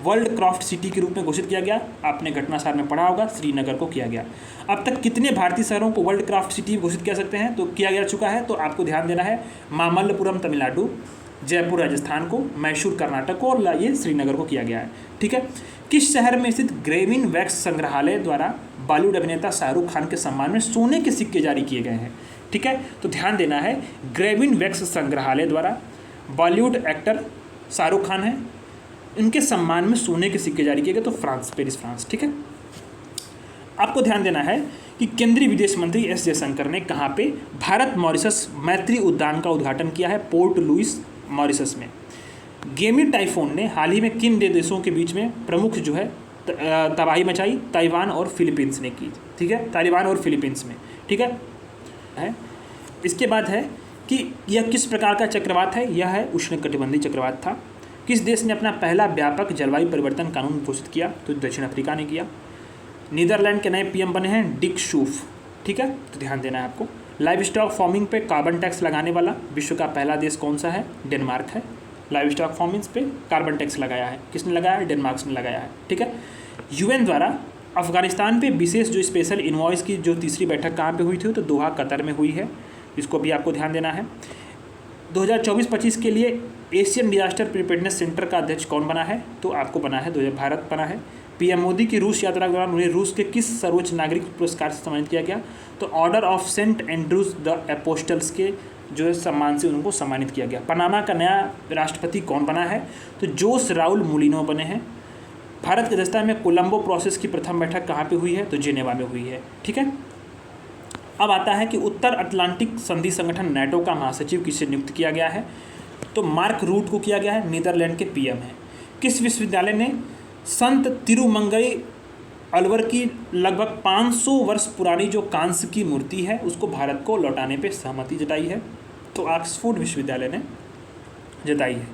वर्ल्ड क्राफ्ट सिटी के रूप में घोषित किया गया? आपने घटनासार में पढ़ा होगा, श्रीनगर को किया गया। अब तक कितने भारतीय शहरों को वर्ल्ड क्राफ्ट सिटी घोषित कर सकते हैं? तो किया जा चुका है, तो आपको ध्यान देना है मामल्लपुरम तमिलनाडु, जयपुर राजस्थान को, मैसूर कर्नाटक को, और ये श्रीनगर को किया गया है, ठीक है। किस शहर में स्थित ग्रेविन वैक्स संग्रहालय द्वारा बॉलीवुड अभिनेता शाहरुख खान के सम्मान में सोने के सिक्के जारी किए गए हैं? ठीक है, तो ध्यान देना है, ग्रेविन वैक्स संग्रहालय द्वारा बॉलीवुड एक्टर शाहरुख खान है, इनके सम्मान में सोने के सिक्के जारी किए गए, तो फ्रांस, पेरिस, फ्रांस, ठीक है। आपको ध्यान देना है कि केंद्रीय विदेश मंत्री S जयशंकर ने कहाँ पे भारत मॉरिशस मैत्री उद्यान का उद्घाटन किया है? पोर्ट लुइस, मॉरिशस में। गेमी टाइफून ने हाल ही में किन देशों के बीच में प्रमुख जो है तबाही मचाई? ताइवान और फिलीपींस ने की, ठीक है, ताइवान और फिलीपींस में, ठीक है। इसके बाद है कि यह किस प्रकार का चक्रवात है? यह है उष्णकटिबंधीय चक्रवात था। किस देश ने अपना पहला व्यापक जलवायु परिवर्तन कानून घोषित किया? तो दक्षिण अफ्रीका ने किया। नीदरलैंड के नए PM बने हैं डिक शूफ, ठीक है, तो ध्यान देना है आपको। लाइव स्टॉक फार्मिंग पे कार्बन टैक्स लगाने वाला विश्व का पहला देश कौन सा है? डेनमार्क है। लाइव स्टॉक फार्मिंग पे कार्बन टैक्स लगाया है, किसने लगाया है? डेनमार्क ने लगाया है, ठीक है। UN द्वारा अफगानिस्तान पे विशेष जो स्पेशल इन्वॉइस की जो तीसरी बैठक कहाँ पे हुई थी? तो दोहा, कतर में हुई है, इसको भी आपको ध्यान देना है। 2024-25 के लिए एशियन डिजास्टर प्रिपेयर्डनेस सेंटर का अध्यक्ष कौन बना है? तो आपको बना है, भारत बना है। PM मोदी की रूस यात्रा के दौरान उन्हें रूस के किस सर्वोच्च नागरिक पुरस्कार से सम्मानित किया गया? तो order of Saint Andrews the Apostles के जो है सम्मान से उनको सम्मानित किया गया। पनामा का नया राष्ट्रपति कौन बना है? तो जोस राउल मुलिनो बने हैं। भारत के राजधानी में कोलंबो प्रोसेस की प्रथम बैठक कहाँ पे हुई है? तो जेनेवा में हुई है, ठीक है। अब आता है कि उत्तर अटलांटिक संधि संगठन NATO का महासचिव किसे नियुक्त किया गया है? तो मार्क रूट को किया गया है, नीदरलैंड के PM है। किस विश्वविद्यालय ने संत तिरुमंगई अलवर की लगभग 500 वर्ष पुरानी जो कांस्य की मूर्ति है उसको भारत को लौटाने पे सहमति जताई है? तो ऑक्सफोर्ड विश्वविद्यालय ने जताई है।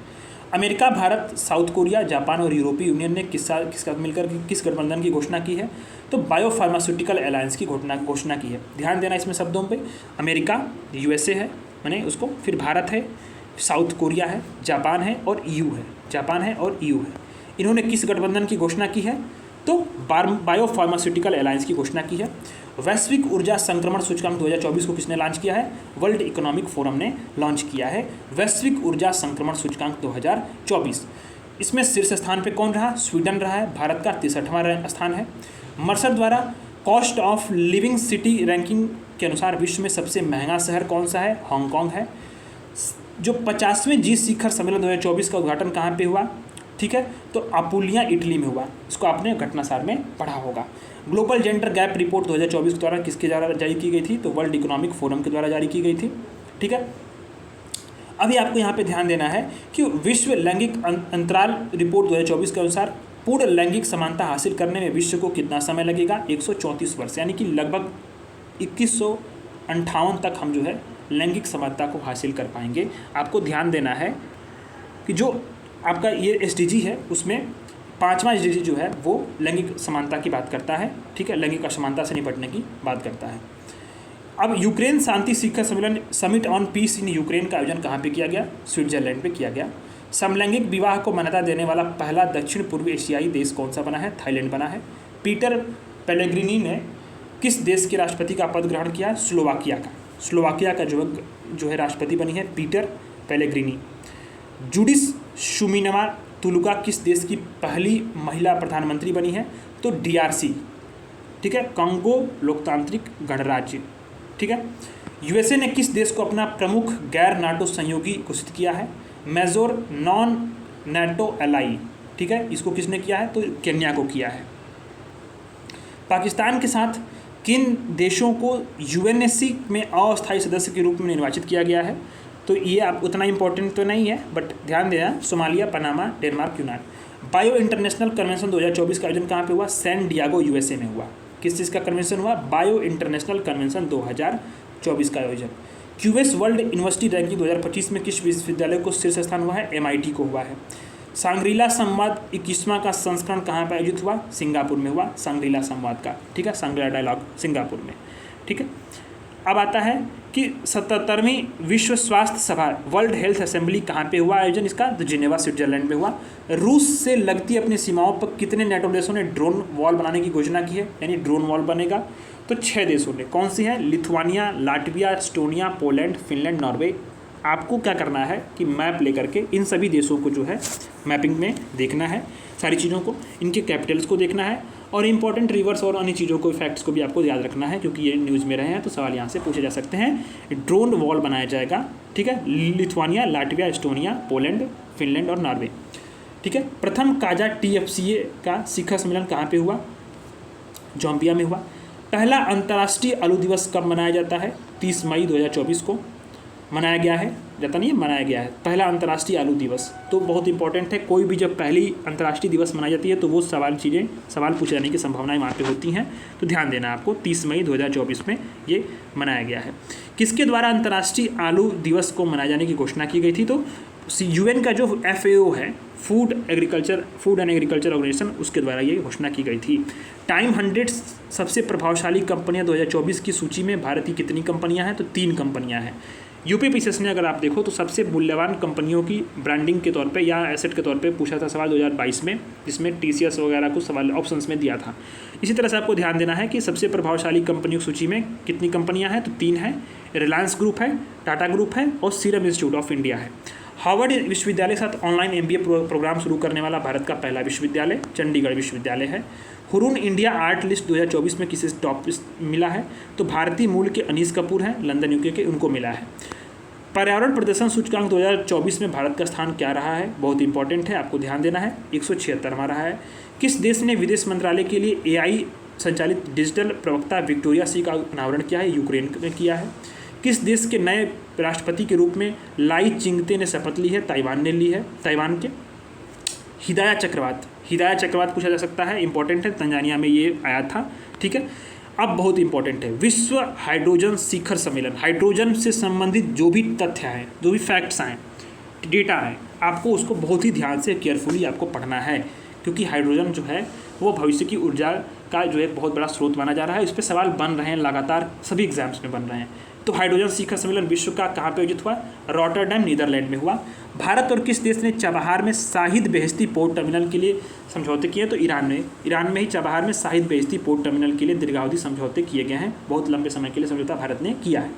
America, Bharat, south Korea, Japan और यूरोपीय यूनियन ने किस साथ मिलकर किस गठबंधन की घोषणा की है? तो बायोफार्मास्यूटिकल अलायंस की घोषणा की है। ध्यान देना इसमें शब्दों पे, अमेरिका USA है मैंने उसको, फिर भारत है, साउथ कोरिया है, जापान है और EU है, जापान है और EU है। इन्होंने किस गठबंधन की घोषणा की है? तो बायोफार्मास्यूटिकल अलायंस की घोषणा की है। वैश्विक ऊर्जा संक्रमण सूचकांक 2024 को किसने लॉन्च किया है? वर्ल्ड इकोनॉमिक फोरम ने लॉन्च किया है वैश्विक ऊर्जा संक्रमण सूचकांक 2024। इसमें शीर्ष स्थान पे कौन रहा? स्वीडन रहा है, भारत का 63वां स्थान है। मर्सर द्वारा cost of living city ranking के अनुसार विश्व में सबसे महंगा शहर कौन सा है? हांगकांग है। जो 50वें G शिखर सम्मेलन 2024 का उद्घाटन कहाँ पे हुआ? ठीक है, तो अपुलिया, इटली में हुआ। इसको आपने घटनासार में पढ़ा होगा। ग्लोबल जेंडर गैप रिपोर्ट 2024 के द्वारा किसके द्वारा जारी की गई थी? तो वर्ल्ड इकोनॉमिक फोरम के द्वारा जारी की गई थी, ठीक है। अभी आपको यहाँ पे ध्यान देना है कि विश्व लैंगिक अंतराल रिपोर्ट 2024 के अनुसार पूर्ण लैंगिक समानता हासिल करने में विश्व को कितना समय लगेगा? 134 वर्ष, यानी कि लगभग 2158 तक हम जो है लैंगिक समानता को हासिल कर पाएंगे। आपको ध्यान देना है कि जो आपका ये SDG है उसमें 5वां SDG जो है वो लैंगिक समानता की बात करता है, ठीक है, लैंगिक असमानता से निपटने की बात करता है। अब यूक्रेन शांति शिखर सम्मेलन summit on peace in Ukraine का आयोजन कहाँ पे किया गया? स्विट्जरलैंड पे किया गया। समलैंगिक विवाह को मान्यता देने वाला पहला दक्षिण पूर्व एशियाई देश कौन सा बना है? थाईलैंड बना है। पीटर पेलेग्रिनी ने किस देश के राष्ट्रपति का पद ग्रहण किया? स्लोवाकिया का जो है राष्ट्रपति बनी है पीटर पेलेग्रिनी। जूडिस शुमिनवा तुलुका किस देश की पहली महिला प्रधानमंत्री बनी है? तो DRC, ठीक है, कांगो लोकतांत्रिक गणराज्य, ठीक है। USA ने किस देश को अपना प्रमुख गैर नाटो सहयोगी घोषित किया है? मेजर नॉन नाटो एलाई, ठीक है, इसको किसने किया है? तो केन्या को किया है। पाकिस्तान के साथ किन देशों को UNSC में अस्थायी सदस्य के रूप में निर्वाचित किया गया है? तो ये आप उतना इंपॉर्टेंट तो नहीं है, बट ध्यान देना, सोमालिया, पनामा, डेनमार्क, यूनान। बायो इंटरनेशनल कन्वेंशन 2024 का आयोजन कहाँ पे हुआ? सैन डियागो USA में हुआ। किस चीज़ का कन्वेंशन हुआ? बायो इंटरनेशनल कन्वेंशन 2024 का आयोजन। क्यूएस वर्ल्ड यूनिवर्सिटी रैंकिंग 2025 में किस विश्वविद्यालय को शीर्ष स्थान हुआ है? MIT को हुआ है। सांग्रीला संवाद 21वां का संस्करण कहाँ पर आयोजित हुआ? सिंगापुर में हुआ सांग्रीला संवाद का, ठीक है, सांग्रीला डायलॉग सिंगापुर में, ठीक है। अब आता है कि 77वीं विश्व स्वास्थ्य सभा वर्ल्ड हेल्थ असेंबली कहाँ पे हुआ आयोजन इसका? तो जिनेवा स्विट्जरलैंड में हुआ। रूस से लगती अपनी सीमाओं पर कितने नेटो देशों ने ड्रोन वॉल बनाने की घोषणा की है, यानी ड्रोन वॉल बनेगा? तो 6 देशों ने। कौन सी हैं? Lithuania, Latvia, Estonia, Poland, Finland, Norway. आपको क्या करना है कि मैप लेकर के इन सभी देशों को जो है मैपिंग में देखना है, सारी चीज़ों को, इनके कैपिटल्स को देखना है और इंपॉर्टेंट रिवर्स और अन्य चीज़ों को, फैक्ट्स को भी आपको याद रखना है, क्योंकि ये न्यूज़ में रहे हैं तो सवाल यहाँ से पूछे जा सकते हैं। ड्रोन वॉल बनाया जाएगा, ठीक है, Lithuania, Latvia, Estonia, Poland, Finland और नॉर्वे, ठीक है। प्रथम काजा TFCA का शिखर सम्मेलन कहाँ पे हुआ? जॉम्बिया में हुआ। पहला अंतर्राष्ट्रीय आलू दिवस कब मनाया जाता है? 30 मई 2024 को मनाया गया है, जाता नहीं है, मनाया गया है पहला अंतर्राष्ट्रीय आलू दिवस। तो बहुत इंपॉर्टेंट है, कोई भी जब पहली अंतर्राष्ट्रीय दिवस मनाई जाती है तो वो सवाल पूछे जाने की संभावनाएं वहाँ पे होती हैं, तो ध्यान देना आपको। 30 मई 2024 में ये मनाया गया है। किसके द्वारा अंतर्राष्ट्रीय आलू दिवस को मनाए जाने की घोषणा की गई थी? तो UN का जो FAO है, फूड एंड एग्रीकल्चर ऑर्गेनाइजेशन, उसके द्वारा ये घोषणा की गई थी। टाइम 100 सबसे प्रभावशाली कंपनियां 2024 की सूची में भारत की कितनी कंपनियां हैं? तो 3 कंपनियां हैं। UPPCS ने अगर आप देखो तो सबसे मूल्यवान कंपनियों की ब्रांडिंग के तौर पे या एसेट के तौर पे पूछा था सवाल 2022 में, जिसमें TCS वगैरह को सवाल ऑप्शंस में दिया था। इसी तरह से आपको ध्यान देना है कि सबसे प्रभावशाली कंपनियों की सूची में कितनी कंपनियां हैं? तो 3 हैं। रिलायंस ग्रुप है, टाटा ग्रुप है और सीरम इंस्टीट्यूट ऑफ इंडिया है। हार्वर्ड विश्वविद्यालय के साथ ऑनलाइन MBA प्रोग्राम शुरू करने वाला भारत का पहला विश्वविद्यालय चंडीगढ़ विश्वविद्यालय है। हुरून इंडिया आर्ट लिस्ट 2024 में किसे टॉप मिला है? तो भारतीय मूल के अनीस कपूर हैं, लंदन UK के, उनको मिला है। पर्यावरण प्रदर्शन सूचकांक 2024 में भारत का स्थान क्या रहा है? बहुत इंपॉर्टेंट है, आपको ध्यान देना है, 176वां रहा है। किस देश ने विदेश मंत्रालय के लिए AI संचालित डिजिटल प्रवक्ता विक्टोरिया सी का अनावरण किया है? यूक्रेन ने किया है। किस देश के नए राष्ट्रपति के रूप में लाई चिंगते ने शपथ ली है? ताइवान ने ली है, ताइवान के। हिदाया चक्रवात पूछा जा सकता है, इंपॉर्टेंट है, तंजानिया में ये आया था, ठीक है। अब बहुत इंपॉर्टेंट है विश्व हाइड्रोजन शिखर सम्मेलन। हाइड्रोजन से संबंधित जो भी तथ्य हैं, जो भी फैक्ट्स हैं, डेटा है, आपको उसको बहुत ही ध्यान से केयरफुली आपको पढ़ना है, क्योंकि हाइड्रोजन जो है वो भविष्य की ऊर्जा का जो एक बहुत बड़ा स्रोत माना जा रहा है। इस पर सवाल बन रहे हैं, लगातार सभी एग्जाम्स में बन रहे हैं। तो हाइड्रोजन शिखर सम्मेलन विश्व का कहाँ पे आयोजित हुआ? रॉटरडैम, नीदरलैंड में हुआ। भारत और किस देश ने चाबहार में शाहिद बेहेश्ती पोर्ट टर्मिनल के लिए समझौते किए? तो ईरान में ही चाबहार में शाहिद बेहेश्ती पोर्ट टर्मिनल के लिए दीर्घावधि समझौते किए गए हैं। बहुत लंबे समय के लिए समझौता भारत ने किया है।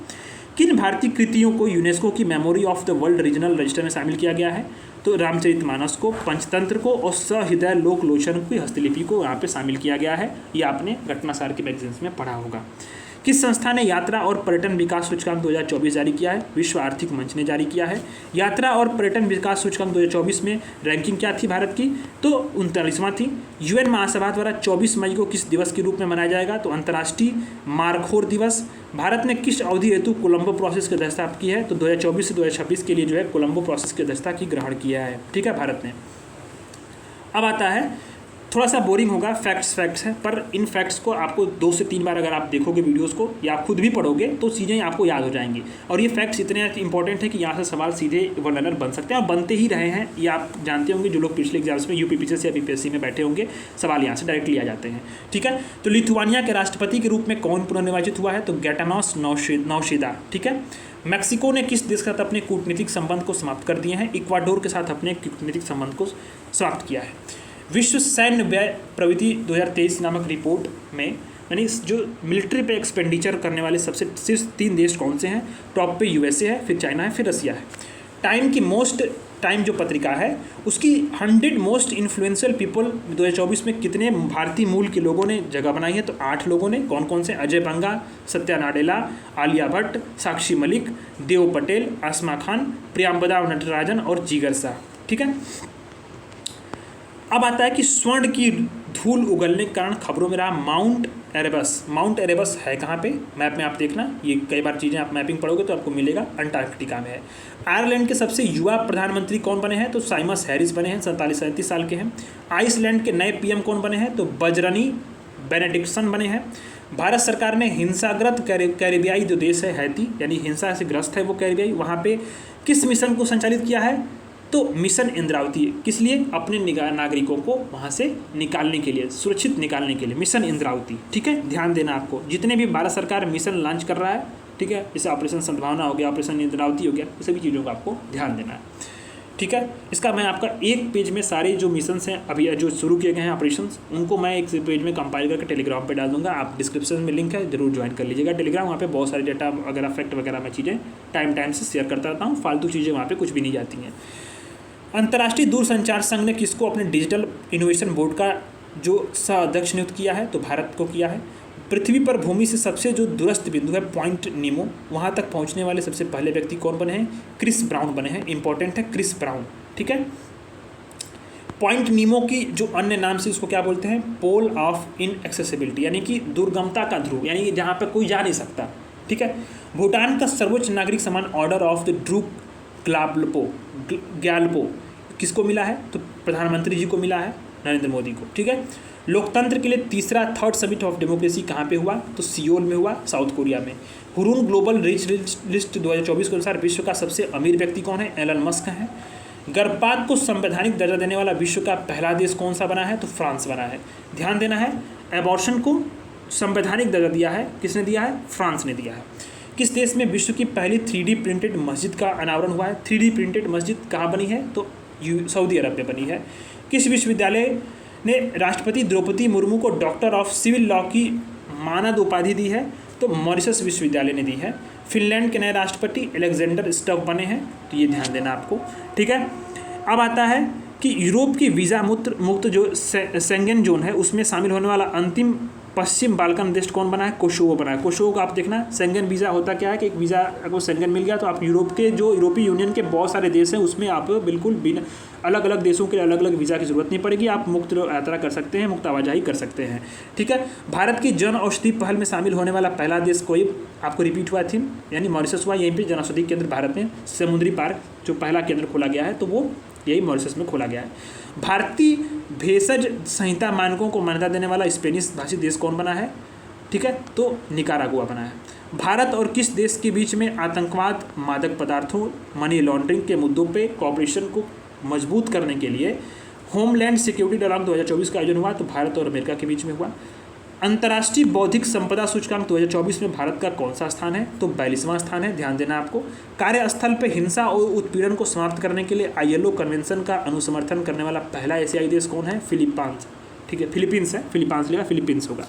किन भारतीय कृतियों को यूनेस्को की memory of the world regional register में शामिल किया गया है? तो रामचरितमानस को, पंचतंत्र को और सहृदय लोक लोचन की हस्तलिपि को यहाँ पे शामिल किया गया है। ये आपने घटनासार के मैगजीन्स में पढ़ा होगा। किस संस्था ने यात्रा और पर्यटन विकास सूचकांक 2024 जारी किया है? विश्व आर्थिक मंच ने जारी किया है। यात्रा और पर्यटन विकास सूचकांक 2024 में रैंकिंग क्या थी भारत की? तो 39वां थी। UN महासभा द्वारा 24 मई को किस दिवस के रूप में मनाया जाएगा? तो अंतर्राष्ट्रीय मारखोर दिवस। भारत ने किस अवधि हेतु कोलंबो प्रोसेस की अध्यक्षता की है? तो 2024 से 2026 के लिए जो है कोलंबो प्रोसेस की अध्यक्षता की ग्रहण किया है, ठीक है, भारत ने। अब आता है, थोड़ा सा बोरिंग होगा, फैक्ट्स है, पर इन फैक्ट्स को आपको 2 से 3 बार अगर आप देखोगे वीडियोस को या खुद भी पढ़ोगे तो चीज़ें आपको याद हो जाएंगी। और ये फैक्ट्स इतने इंपॉर्टेंट है कि यहाँ से सवाल सीधे वन लाइनर बन सकते हैं और बनते ही रहे हैं। ये आप जानते होंगे, जो लोग पिछले एग्जाम्स में UPPCS या PPSC में बैठे होंगे, सवाल यहाँ से डायरेक्टली आ जाते हैं, ठीक है। तो लिथुआनिया के राष्ट्रपति के रूप में कौन पुनर्निर्वाचित हुआ है? तो गैटानोस नौशेदा, ठीक है। मैक्सिको ने किस देश के साथ अपने कूटनीतिक संबंध को समाप्त कर दिए हैं? इक्वाडोर के साथ अपने कूटनीतिक संबंध को समाप्त किया है। विश्व सैन्य व्यय प्रवृत्ति 2023 नामक रिपोर्ट में यानी जो मिलिट्री पे एक्सपेंडिचर करने वाले सबसे शीर्ष 3 देश कौन से हैं? टॉप पे USA है, फिर चाइना है, फिर रसिया है। टाइम जो पत्रिका है उसकी 100 मोस्ट इन्फ्लुएंशियल पीपल 2024 में कितने भारतीय मूल के लोगों ने जगह बनाई है? तो 8 लोगों ने। कौन कौन से? अजय बंगा, सत्या नाडेला, आलिया भट्ट, साक्षी मलिक, देव पटेल, आसमा खान, प्रियंबदा नटराजन और जिगर शाह, ठीक है। अब आता है कि स्वर्ण की धूल उगलने के कारण खबरों में रहा माउंट एरेबस है कहाँ पे? मैप में आप देखना, ये कई बार चीज़ें आप मैपिंग पढ़ोगे तो आपको मिलेगा, अंटार्कटिका में है। आयरलैंड के सबसे युवा प्रधानमंत्री कौन बने हैं? तो साइमस हैरिस बने हैं, 37 साल के हैं। आइसलैंड के नए PM कौन बने हैं? तो बजरनी बेनेडिक्सन बने हैं। भारत सरकार ने हिंसाग्रस्त कैरिबियाई जो देश है हैती, यानी हिंसा से ग्रस्त है वो कैरिबियाई, वहाँ पे किस मिशन को संचालित किया है? तो मिशन इंद्रावती। किस लिए? अपने नागरिकों को वहाँ से निकालने के लिए, सुरक्षित निकालने के लिए, मिशन इंद्रावती। ठीक है, ध्यान देना आपको, जितने भी भारत सरकार मिशन लॉन्च कर रहा है, ठीक है, जैसे ऑपरेशन सद्भावना हो गया, ऑपरेशन इंद्रावती हो गया, ये सभी चीज़ों का आपको ध्यान देना है। ठीक है, इसका मैं आपका एक पेज में सारे जो मिशंस हैं अभी जो शुरू किए गए हैं ऑपरेशंस, उनको मैं एक पेज में कंपाइल करके टेलीग्राम पे डाल दूंगा। आप डिस्क्रिप्शन में लिंक है, जरूर ज्वाइन कर लीजिएगा टेलीग्राम। वहाँ पे बहुत सारे डेटा वगैरह फैक्ट वगैरह मैं चीज़ें टाइम से शेयर करता रहता हूँ, फालतू चीज़ें वहाँ पे कुछ भी नहीं जाती हैं। अंतर्राष्ट्रीय दूरसंचार संघ ने किसको अपने डिजिटल इनोवेशन बोर्ड का जो सह-अध्यक्ष नियुक्त किया है? तो भारत को किया है। पृथ्वी पर भूमि से सबसे जो दूरस्थ बिंदु है पॉइंट नीमो, वहाँ तक पहुँचने वाले सबसे पहले व्यक्ति कौन बने हैं? क्रिस ब्राउन बने हैं। इंपॉर्टेंट है क्रिस ब्राउन। ठीक है, पॉइंट नीमो की जो अन्य नाम से उसको क्या बोलते हैं? पोल ऑफ इनएक्सेसिबिलिटी, यानी कि दुर्गमता का ध्रुव, यानी कि जहाँ पर कोई जा नहीं सकता। ठीक है, भूटान का सर्वोच्च नागरिक सम्मान order of the Druk Gyalpo किसको मिला है? तो प्रधानमंत्री जी को मिला है, नरेंद्र मोदी को। ठीक है, लोकतंत्र के लिए तीसरा थर्ड समिट ऑफ डेमोक्रेसी कहाँ पे हुआ? तो सियोल में हुआ, साउथ कोरिया में। हुरून ग्लोबल रिच लिस्ट 2024 के अनुसार विश्व का सबसे अमीर व्यक्ति कौन है? एलन मस्क है। गर्भपात को संवैधानिक दर्जा देने वाला विश्व का पहला देश कौन सा बना है? तो फ्रांस बना है। ध्यान देना है, एबॉर्शन को संवैधानिक दर्जा दिया है, किसने दिया है? फ्रांस ने दिया है। किस देश में विश्व की पहली 3D प्रिंटेड मस्जिद का अनावरण हुआ है? 3D प्रिंटेड मस्जिद कहाँ बनी है? तो सऊदी अरब में बनी है। किस विश्वविद्यालय ने राष्ट्रपति द्रौपदी मुर्मू को डॉक्टर ऑफ सिविल लॉ की मानद उपाधि दी है? तो मॉरिशस विश्वविद्यालय ने दी है। फिनलैंड के नए राष्ट्रपति अलेक्जेंडर स्टफ बने हैं, तो ये ध्यान देना आपको। ठीक है, अब आता है कि यूरोप की वीज़ा मुक्त जो शेंगेन जोन है उसमें शामिल होने वाला अंतिम पश्चिम बाल्कन देश कौन बना है? कोसोवो बना है। कोसोवो का आप देखना, शेंगेन वीज़ा होता क्या है कि एक वीज़ा अगर शेंगेन मिल गया तो आप यूरोप के जो यूरोपीय यूनियन के बहुत सारे देश हैं उसमें आप बिल्कुल बिना अलग अलग देशों के अलग अलग वीज़ा की जरूरत नहीं पड़ेगी, आप मुक्त यात्रा कर सकते हैं, मुक्त आवाजाही कर सकते हैं। ठीक है, भारत की जन औषधि पहल में शामिल होने वाला पहला देश कोई आपको रिपीट हुआ थीम, यानी मॉरिशस हुआ। यहीं पर जन औषधि केंद्र भारत में समुद्री पार्क जो पहला केंद्र खोला गया है तो वो यही मॉरिशस में खोला गया है। भारतीय भेषज संहिता मानकों को मान्यता देने वाला स्पेनिश भाषी देश कौन बना है? ठीक है, तो निकारागुआ बना है। भारत और किस देश के बीच में आतंकवाद, मादक पदार्थों, मनी लॉन्ड्रिंग के मुद्दों पे कोऑपरेशन को मजबूत करने के लिए होमलैंड सिक्योरिटी डायलॉग 2024 का आयोजन हुआ? तो भारत और अमेरिका के बीच में हुआ। अंतर्राष्ट्रीय बौद्धिक संपदा सूचकांक 2024 में भारत का कौन सा स्थान है? तो 42वां स्थान है, ध्यान देना आपको। कार्यस्थल पर हिंसा और उत्पीड़न को समाप्त करने के लिए ILO कन्वेंशन का अनुसमर्थन करने वाला पहला एशियाई देश कौन है? फिलीपींस। ठीक है, फिलीपींस है, फिलीपींस लेगा, फिलीपींस होगा।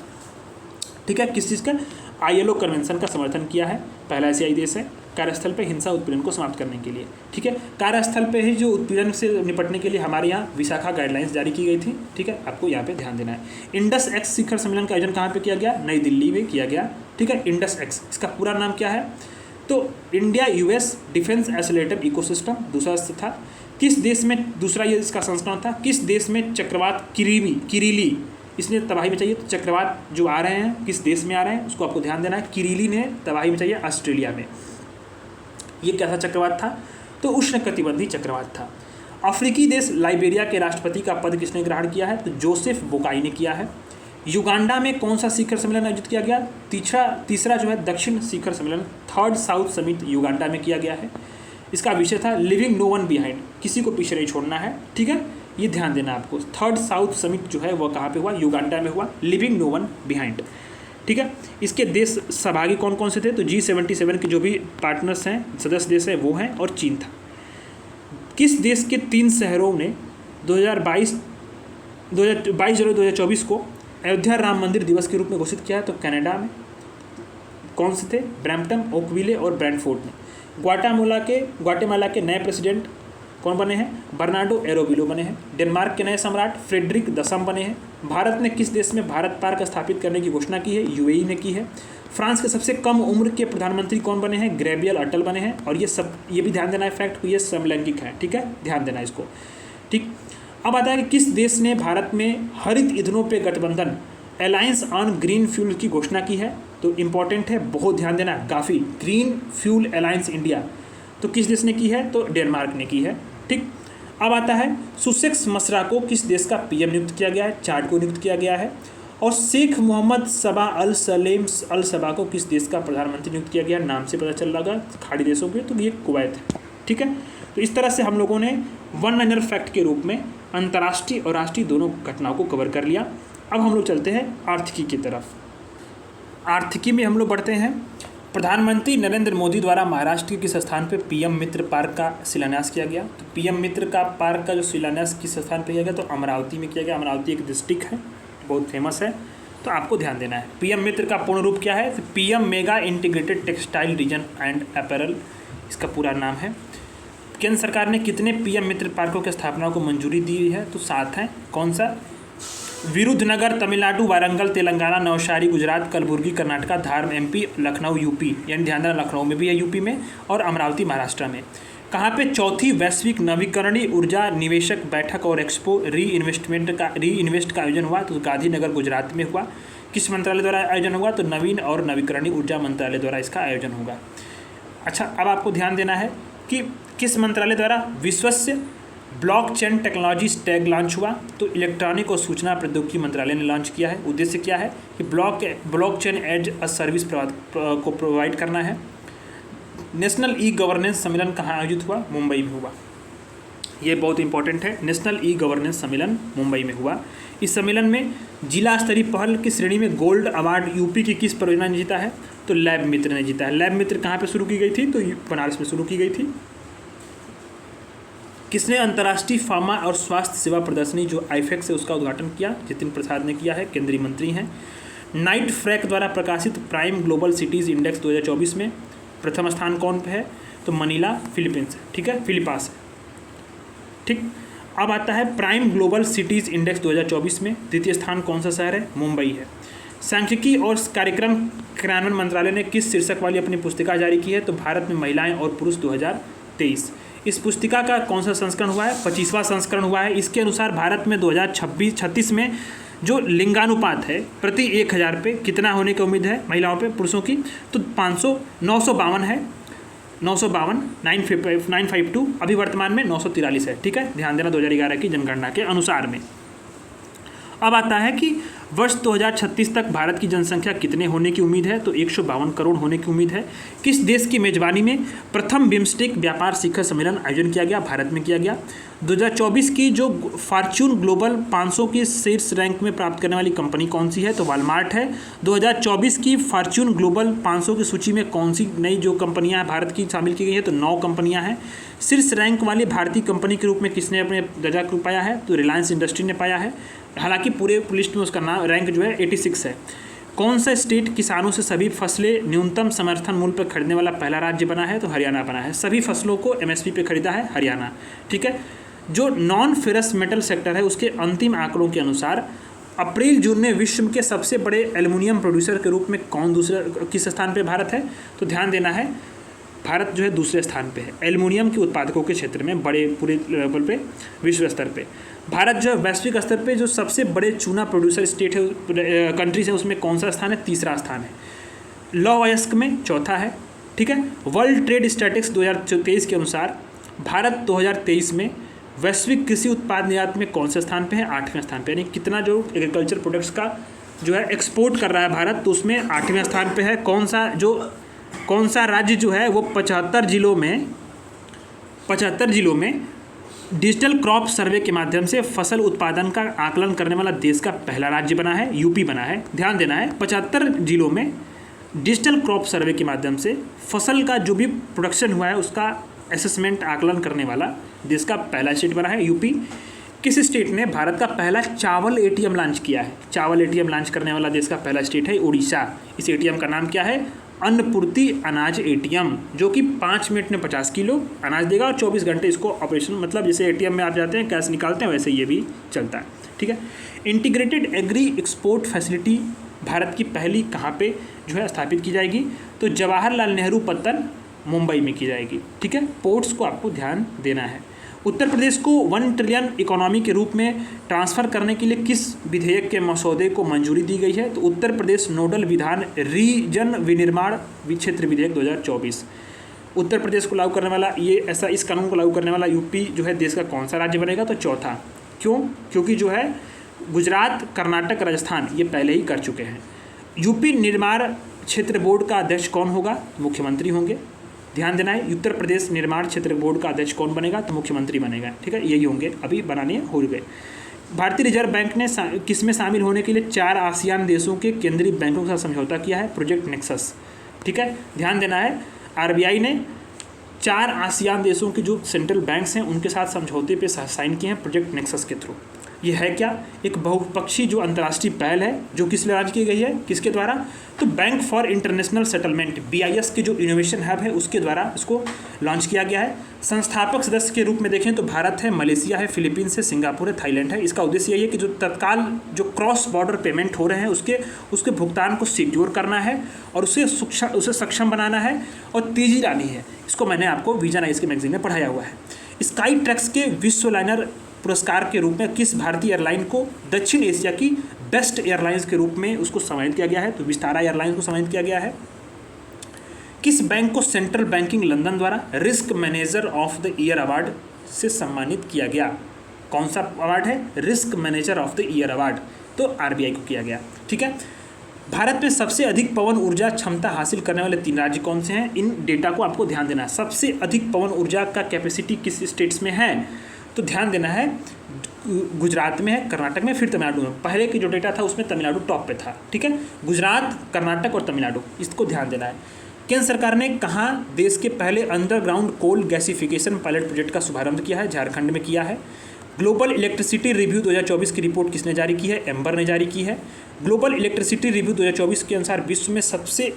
ठीक है, किस चीज़ का? ILO कन्वेंशन का समर्थन किया है, पहला एशियाई देश है कार्यस्थल पर हिंसा उत्पीड़न को समाप्त करने के लिए। ठीक है, कार्यस्थल पे ही जो उत्पीड़न से निपटने के लिए हमारे यहाँ विशाखा गाइडलाइंस जारी की गई थी। ठीक है, आपको यहाँ पे ध्यान देना है। इंडस एक्स शिखर सम्मेलन का आयोजन कहाँ पे किया गया? नई दिल्ली में किया गया। ठीक है, इंडस एक्स, इसका पूरा नाम क्या है? तो India US defence accelerator ecosystem दूसरा था। किस देश में, दूसरा ये इसका संस्करण था, किस देश में चक्रवात किरीली इसने तबाही मचाई? तो चक्रवात जो आ रहे हैं किस देश में आ रहे हैं उसको आपको ध्यान देना है। किरीली ने तबाही मचाई है ऑस्ट्रेलिया में। ये कैसा चक्रवात था? तो उष्णकटिबंधीय चक्रवात था। अफ्रीकी देश लाइबेरिया के राष्ट्रपति का पद किसने ग्रहण किया है? तो जोसेफ बोकाई ने किया है। युगांडा में कौन सा शिखर सम्मेलन आयोजित किया गया? तीसरा जो है दक्षिण शिखर सम्मेलन, थर्ड साउथ समिट युगांडा में किया गया है। इसका विषय था लिविंग नो वन बिहाइंड, किसी को पीछे नहीं छोड़ना है। ठीक है, ये ध्यान देना आपको। थर्ड साउथ समिट जो है वो कहाँ पे हुआ? युगांडा में हुआ, लिविंग नो वन बिहाइंड। ठीक है, इसके देश सहभागी कौन कौन से थे? तो G77 के जो भी पार्टनर्स हैं, सदस्य देश हैं वो हैं, और चीन था। किस देश के 3 शहरों ने 22 जनवरी 2024 को अयोध्या राम मंदिर दिवस के रूप में घोषित किया है? तो कनाडा में। कौन से थे? ब्रैम्पटन, ओकविले और ब्रैंडफोर्ड में। ग्वाटेमाला के नए प्रेसिडेंट कौन बने हैं? बर्नार्डो एरोविलो बने हैं। डेनमार्क के नए सम्राट फ्रेडरिक 10 बने हैं। भारत ने किस देश में भारत पार्क स्थापित करने की घोषणा की है? UAE ने की है। फ्रांस के सबसे कम उम्र के प्रधानमंत्री कौन बने हैं? गैब्रियल अटल बने हैं। और ये भी ध्यान देना है फैक्ट, ये समलैंगिक है। ठीक है, ध्यान देना इसको। ठीक, अब आता है कि किस देश ने भारत में हरित ईंधनों पे गठबंधन अलायंस ऑन ग्रीन फ्यूल की घोषणा की है? तो इंपॉर्टेंट है, बहुत ध्यान देना। गाफी, ग्रीन फ्यूल अलायंस इंडिया, तो किस देश ने की है? तो डेनमार्क ने की है। ठीक, अब आता है सुसेक्स मसरा को किस देश का PM नियुक्त किया गया है? चाड को नियुक्त किया गया है। और शेख मोहम्मद सबा अल सलेम अल सबा को किस देश का प्रधानमंत्री नियुक्त किया गया, नाम से पता चल रहा खाड़ी देशों के, तो ये कुवैत है। ठीक है, तो इस तरह से हम लोगों ने वन लाइनर फैक्ट के रूप में अंतर्राष्ट्रीय और राष्ट्रीय दोनों घटनाओं को कवर कर लिया। अब हम लोग चलते हैं आर्थिकी की तरफ। आर्थिकी में हम लोग बढ़ते हैं। प्रधानमंत्री नरेंद्र मोदी द्वारा महाराष्ट्र के किस स्थान पर पीएम मित्र पार्क का शिलान्यास किया गया, तो पीएम मित्र का पार्क का जो शिलान्यास किस स्थान पर किया गया, तो अमरावती में किया गया। अमरावती एक डिस्ट्रिक्ट है, बहुत फेमस है, तो आपको ध्यान देना है। पीएम मित्र का पूर्ण रूप क्या है, तो PM mega integrated textile reason and apparel इसका पूरा नाम है। केंद्र सरकार ने कितने पीएम मित्र पार्कों की स्थापना को मंजूरी दी है, तो 7 हैं। कौन सा, विरुद्धनगर तमिलनाडु, वारंगल तेलंगाना, नवसारी गुजरात, कलबुर्गी कर्नाटका, धार एमपी, लखनऊ यूपी, यानी ध्यान देना लखनऊ में भी है यूपी में, और अमरावती महाराष्ट्र में। कहाँ पे, चौथी वैश्विक नवीकरणीय ऊर्जा निवेशक बैठक और एक्सपो री इन्वेस्ट का आयोजन हुआ, तो गांधीनगर गुजरात में हुआ। किस मंत्रालय द्वारा आयोजन हुआ, तो नवीन और नवीकरणीय ऊर्जा मंत्रालय द्वारा इसका आयोजन होगा। अच्छा, अब आपको ध्यान देना है कि किस मंत्रालय द्वारा विश्वस्य ब्लॉकचेन टेक्नोलॉजी टैग लॉन्च हुआ, तो इलेक्ट्रॉनिक और सूचना प्रौद्योगिकी मंत्रालय ने लॉन्च किया है। उद्देश्य क्या है कि ब्लॉकचेन एज अ सर्विस को प्रोवाइड करना है। नेशनल ई गवर्नेंस सम्मेलन कहाँ आयोजित हुआ, मुंबई में हुआ। ये बहुत इंपॉर्टेंट है, नेशनल ई गवर्नेंस सम्मेलन मुंबई में हुआ। इस सम्मेलन में जिला स्तरीय पहल की श्रेणी में गोल्ड अवार्ड यूपी की किस परियोजना ने जीता है, तो लैब मित्र ने जीता है। लैब मित्र कहाँ पे शुरू की गई थी, तो बनारस में शुरू की गई थी। किसने अंतर्राष्ट्रीय फार्मा और स्वास्थ्य सेवा प्रदर्शनी जो आईफेक्स है उसका उद्घाटन किया, जितिन प्रसाद ने किया है, केंद्रीय मंत्री हैं। नाइट फ्रैक द्वारा प्रकाशित प्राइम ग्लोबल सिटीज़ इंडेक्स 2024 में प्रथम स्थान कौन पे है, तो मनीला फिलीपींस, ठीक है, फिलिपास है। ठीक, अब आता है प्राइम ग्लोबल सिटीज़ इंडेक्स 2024 में द्वितीय स्थान कौन सा शहर है, मुंबई है। सांख्यिकी और कार्यक्रम क्रियान्वयन मंत्रालय ने किस शीर्षक वाली अपनी पुस्तिका जारी की है, तो भारत में महिलाएं और पुरुष 2023। इस पुस्तिका का कौन सा संस्करण हुआ है, 25वां संस्करण हुआ है। इसके अनुसार भारत में 2036 में जो लिंगानुपात है प्रति 1000 पे कितना होने की उम्मीद है महिलाओं पे पुरुषों की, तो 952 है, 952, अभी वर्तमान में 943 है। ठीक है, ध्यान देना 2011 की जनगणना के अनुसार में। अब आता है कि वर्ष 2036 तक भारत की जनसंख्या कितने होने की उम्मीद है, तो 152 करोड़ होने की उम्मीद है। किस देश की मेजबानी में प्रथम बिम्स्टेक व्यापार शिखर सम्मेलन आयोजन किया गया, भारत में किया गया। 2024 की जो फॉर्च्यून ग्लोबल 500 की शीर्ष रैंक में प्राप्त करने वाली कंपनी कौन सी है, तो वॉलमार्ट है। 2024 की फॉर्च्यून ग्लोबल 500 की सूची में कौन सी नई जो कंपनियां भारत की शामिल की गई है, तो 9 कंपनियां हैं। शीर्ष रैंक वाली भारतीय कंपनी के रूप में किसने अपने दर्जा को पाया है, तो रिलायंस इंडस्ट्री ने पाया है। हालांकि पूरे लिस्ट में उसका नाम रैंक जो है 86 है। कौन सा स्टेट किसानों से सभी फसलें न्यूनतम समर्थन मूल्य पर खरीदने वाला पहला राज्य बना है, तो हरियाणा बना है। सभी फसलों को एमएसपी पे खरीदा है हरियाणा। ठीक है, जो नॉन फेरस मेटल सेक्टर है उसके अंतिम आंकड़ों के अनुसार अप्रैल जून में विश्व के सबसे बड़े एल्युमिनियम प्रोड्यूसर के रूप में किस स्थान पर भारत है, तो ध्यान देना है भारत जो है दूसरे स्थान पे है एल्युमिनियम के उत्पादकों के क्षेत्र में, बड़े पूरे लेवल पे विश्व स्तर पे। भारत जो है वैश्विक स्तर पे जो सबसे बड़े चूना प्रोड्यूसर स्टेट है, कंट्रीज है, उसमें कौन सा स्थान है, तीसरा स्थान है। लॉ वयस्क में चौथा है। ठीक है, वर्ल्ड ट्रेड स्टैटिस्टिक्स 2023 के अनुसार भारत 2023 में वैश्विक कृषि उत्पाद निर्यात में कौन से स्थान पे है, 8वें स्थान पे। यानी कितना जो एग्रीकल्चर प्रोडक्ट्स का जो है एक्सपोर्ट कर रहा है भारत, तो उसमें 8वें स्थान पे है। कौन सा राज्य जो है वो 75 जिलों में डिजिटल क्रॉप सर्वे के माध्यम से फसल उत्पादन का आकलन करने वाला देश का पहला राज्य बना है, यूपी बना है। ध्यान देना है 75 जिलों में डिजिटल क्रॉप सर्वे के माध्यम से फसल का जो भी प्रोडक्शन हुआ है उसका असेसमेंट आकलन करने वाला देश का पहला स्टेट बना है, यूपी। किस स्टेट ने भारत का पहला चावल एटीएम लॉन्च किया है, चावल एटीएम लॉन्च करने वाला देश का पहला स्टेट है उड़ीसा। इस एटीएम का नाम क्या है, अन्नपूर्ति अनाज एटीएम, जो कि 5 मिनट में 50 किलो अनाज देगा और 24 घंटे इसको ऑपरेशन, मतलब जैसे एटीएम में आप जाते हैं कैश निकालते हैं वैसे ये भी चलता है। ठीक है, integrated agree export facility Bharat की पहली कहाँ पे जो है स्थापित की जाएगी, तो जवाहरलाल नेहरू पत्तन मुंबई में की जाएगी। ठीक है, पोर्ट्स को आपको ध्यान देना है। उत्तर प्रदेश को 1 ट्रिलियन इकोनॉमी के रूप में ट्रांसफ़र करने के लिए किस विधेयक के मसौदे को मंजूरी दी गई है, तो उत्तर प्रदेश नोडल विधान रीजन विनिर्माण क्षेत्र विधेयक 2024। उत्तर प्रदेश को लागू करने वाला इस कानून को लागू करने वाला यूपी जो है देश का कौन सा राज्य बनेगा, तो चौथा। क्यों, क्योंकि जो है गुजरात, कर्नाटक, राजस्थान ये पहले ही कर चुके हैं। यूपी निर्माण क्षेत्र बोर्ड का अध्यक्ष कौन होगा? मुख्यमंत्री होंगे। ध्यान देना है, उत्तर प्रदेश निर्माण क्षेत्र बोर्ड का अध्यक्ष कौन बनेगा? तो मुख्यमंत्री बनेगा। ठीक है, यही होंगे, अभी बनाने हो गए। भारतीय रिजर्व बैंक ने किस में शामिल होने के लिए 4 आसियान देशों के केंद्रीय बैंकों के साथ समझौता किया है? Project nexus. ठीक है, ध्यान देना है, आरबीआई ने 4 आसियान देशों के जो सेंट्रल बैंक्स हैं उनके साथ समझौते पे साइन किए हैं प्रोजेक्ट नेक्सस के थ्रू। ये है क्या? एक बहुपक्षीय जो अंतर्राष्ट्रीय पहल है जो किस लिए लॉन्च की गई है, किसके द्वारा? तो bank for international settlement BIS के जो इनोवेशन हब है उसके द्वारा इसको लॉन्च किया गया है। संस्थापक सदस्य के रूप में देखें तो भारत है, मलेशिया है, फिलीपींस है, सिंगापुर है, थाईलैंड है। इसका उद्देश्य यही है कि जो तत्काल जो क्रॉस बॉर्डर पेमेंट हो रहे हैं उसके भुगतान को सिक्योर करना है और उसे सक्षम बनाना है और तेजी लानी है। इसको मैंने आपको विजन आइज के मैगजीन में पढ़ाया हुआ है। स्काई ट्रैक्स के विश्व लाइनर पुरस्कार के रूप में किस भारतीय एयरलाइन को दक्षिण एशिया की बेस्ट एयरलाइंस के रूप में उसको सम्मानित किया गया है? तो विस्तारा एयरलाइंस को सम्मानित किया गया है। किस बैंक को सेंट्रल बैंकिंग लंदन द्वारा risk manager of the year award से सम्मानित किया गया? कौन सा अवार्ड है? Risk manager of the year award, तो आरबीआई को किया गया। ठीक है, भारत में सबसे अधिक पवन ऊर्जा क्षमता हासिल करने वाले 3 राज्य कौन से हैं? इन डेटा को आपको ध्यान देना है। सबसे अधिक पवन ऊर्जा का कैपेसिटी किस स्टेट्स में है? तो ध्यान देना है, गुजरात में है, कर्नाटक में, फिर तमिलनाडु में। पहले की जो डेटा था उसमें तमिलनाडु टॉप पे था। ठीक है, गुजरात, कर्नाटक और तमिलनाडु, इसको ध्यान देना है। केंद्र सरकार ने कहाँ देश के पहले underground coal gasification pilot project का शुभारंभ किया है? झारखंड में किया है। ग्लोबल इलेक्ट्रिसिटी रिव्यू 2024 की रिपोर्ट किसने जारी की है? एम्बर ने जारी की है। ग्लोबल इलेक्ट्रिसिटी रिव्यू 2024 के अनुसार विश्व में सबसे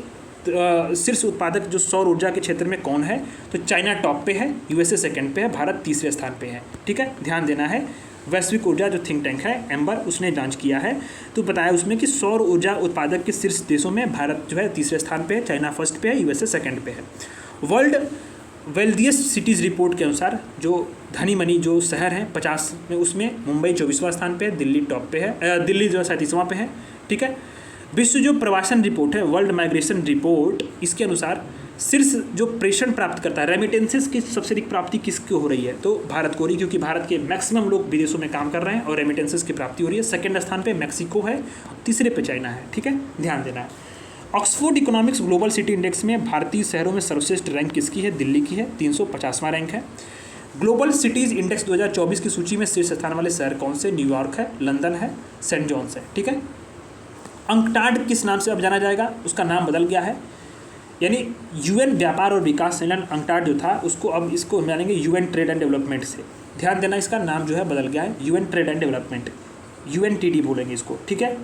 शीर्ष उत्पादक जो सौर ऊर्जा के क्षेत्र में कौन है? तो चाइना टॉप पे है, USA सेकंड पे है, भारत तीसरे स्थान पे है। ठीक है, ध्यान देना है। वैश्विक ऊर्जा जो थिंक टैंक है एम्बर, उसने जांच किया है, तो बताया उसमें कि सौर ऊर्जा उत्पादक के शीर्ष देशों में भारत जो है तीसरे स्थान पे है, चाइना फर्स्ट पे है, USA सेकंड पे है। वर्ल्ड वेल्दियस्ट सिटीज़ रिपोर्ट के अनुसार जो धनी मनी जो शहर हैं 50 में, उसमें मुंबई 24वां स्थान पे है, दिल्ली टॉप पे है, दिल्ली जो 37वां पे है। ठीक है, विश्व जो प्रवासन रिपोर्ट है, वर्ल्ड माइग्रेशन रिपोर्ट, इसके अनुसार शीर्ष जो प्रेषण प्राप्त करता है, रेमिटेंसेस की सबसे अधिक प्राप्ति किसको हो रही है? तो भारत को हो रही है, क्योंकि भारत के मैक्सिमम लोग विदेशों में काम कर रहे हैं और रेमिटेंसेस की प्राप्ति हो रही है। सेकंड स्थान पे मैक्सिको है, तीसरे पे चाइना है। ठीक है, ध्यान देना है। Oxford economics global city index में भारतीय शहरों में सर्वश्रेष्ठ रैंक किसकी है? दिल्ली की है, 350वां रैंक है। ग्लोबल सिटीज़ इंडेक्स 2024 की सूची में शीर्ष स्थान वाले शहर कौन से? न्यूयॉर्क है, लंदन है, सेंट जॉन्स है। ठीक है, अंकटाड किस नाम से अब जाना जाएगा? उसका नाम बदल गया है, यानी UN व्यापार और विकास सम्मेलन अंकटाड जो था उसको अब इसको जानेंगे UN ट्रेड एंड डेवलपमेंट से। ध्यान देना, इसका नाम जो है बदल गया है, UN trade and development, UNTD बोलेंगे इसको। ठीक है,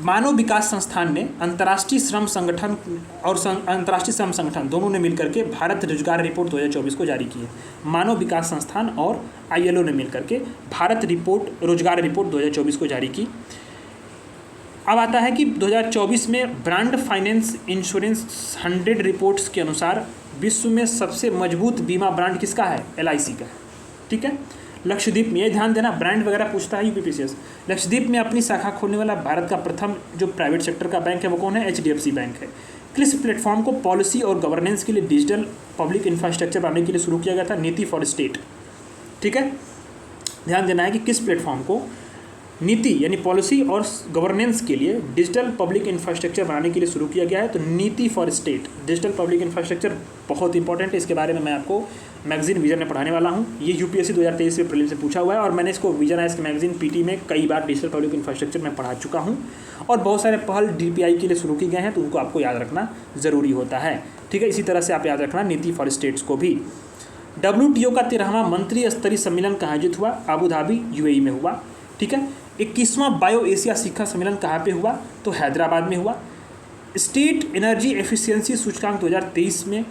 मानव विकास संस्थान ने अंतर्राष्ट्रीय श्रम संगठन और अंतर्राष्ट्रीय श्रम संगठन दोनों ने मिलकर के भारत रोजगार रिपोर्ट 2024 को जारी की है। मानव विकास संस्थान और ILO ने मिलकर के भारत रोजगार रिपोर्ट 2024 को जारी की। अब आता है कि 2024 में ब्रांड फाइनेंस इंश्योरेंस 100 रिपोर्ट्स के अनुसार विश्व में सबसे मजबूत बीमा ब्रांड किसका है? LIC का है। ठीक है, लक्षद्वीप में, ये ध्यान देना, ब्रांड वगैरह पूछता है UPPCS। लक्षद्वीप में अपनी शाखा खोलने वाला भारत का प्रथम जो प्राइवेट सेक्टर का बैंक है वो कौन है? HDFC बैंक है। किस प्लेटफॉर्म को पॉलिसी और गवर्नेंस के लिए डिजिटल पब्लिक इंफ्रास्ट्रक्चर बनाने के लिए शुरू किया गया था? नीति फॉर स्टेट। ठीक है, ध्यान देना है कि किस प्लेटफॉर्म को नीति यानी पॉलिसी और गवर्नेंस के लिए डिजिटल पब्लिक इंफ्रास्ट्रक्चर बनाने के लिए शुरू किया गया है। तो नीति for state, digital public infrastructure बहुत इंपॉर्टेंट है, इसके बारे में मैं आपको मैगजीन विजन में पढ़ाने वाला हूँ। ये UPSC 2023 में प्रीलिम्स से पूछा हुआ है और मैंने इसको विजन आइज के मैगजीन PT में कई बार डिजिटल पब्लिक इंफ्रास्ट्रक्चर में पढ़ा चुका हूँ और बहुत सारे पहल DPI के लिए शुरू किए गए हैं, तो उनको आपको याद रखना ज़रूरी होता है। ठीक है, इसी तरह से आप याद रखना नीति फॉर स्टेट्स को भी। WTO का 13वां मंत्री स्तरीय सम्मेलन कहाँ आयोजित हुआ? अबू धाबी UAE में हुआ। ठीक है, 21वां बायो एशिया शिखर सम्मेलन कहाँ पे हुआ? तो हैदराबाद में हुआ। स्टेट एनर्जी एफिशिएंसी सूचकांक 2023 में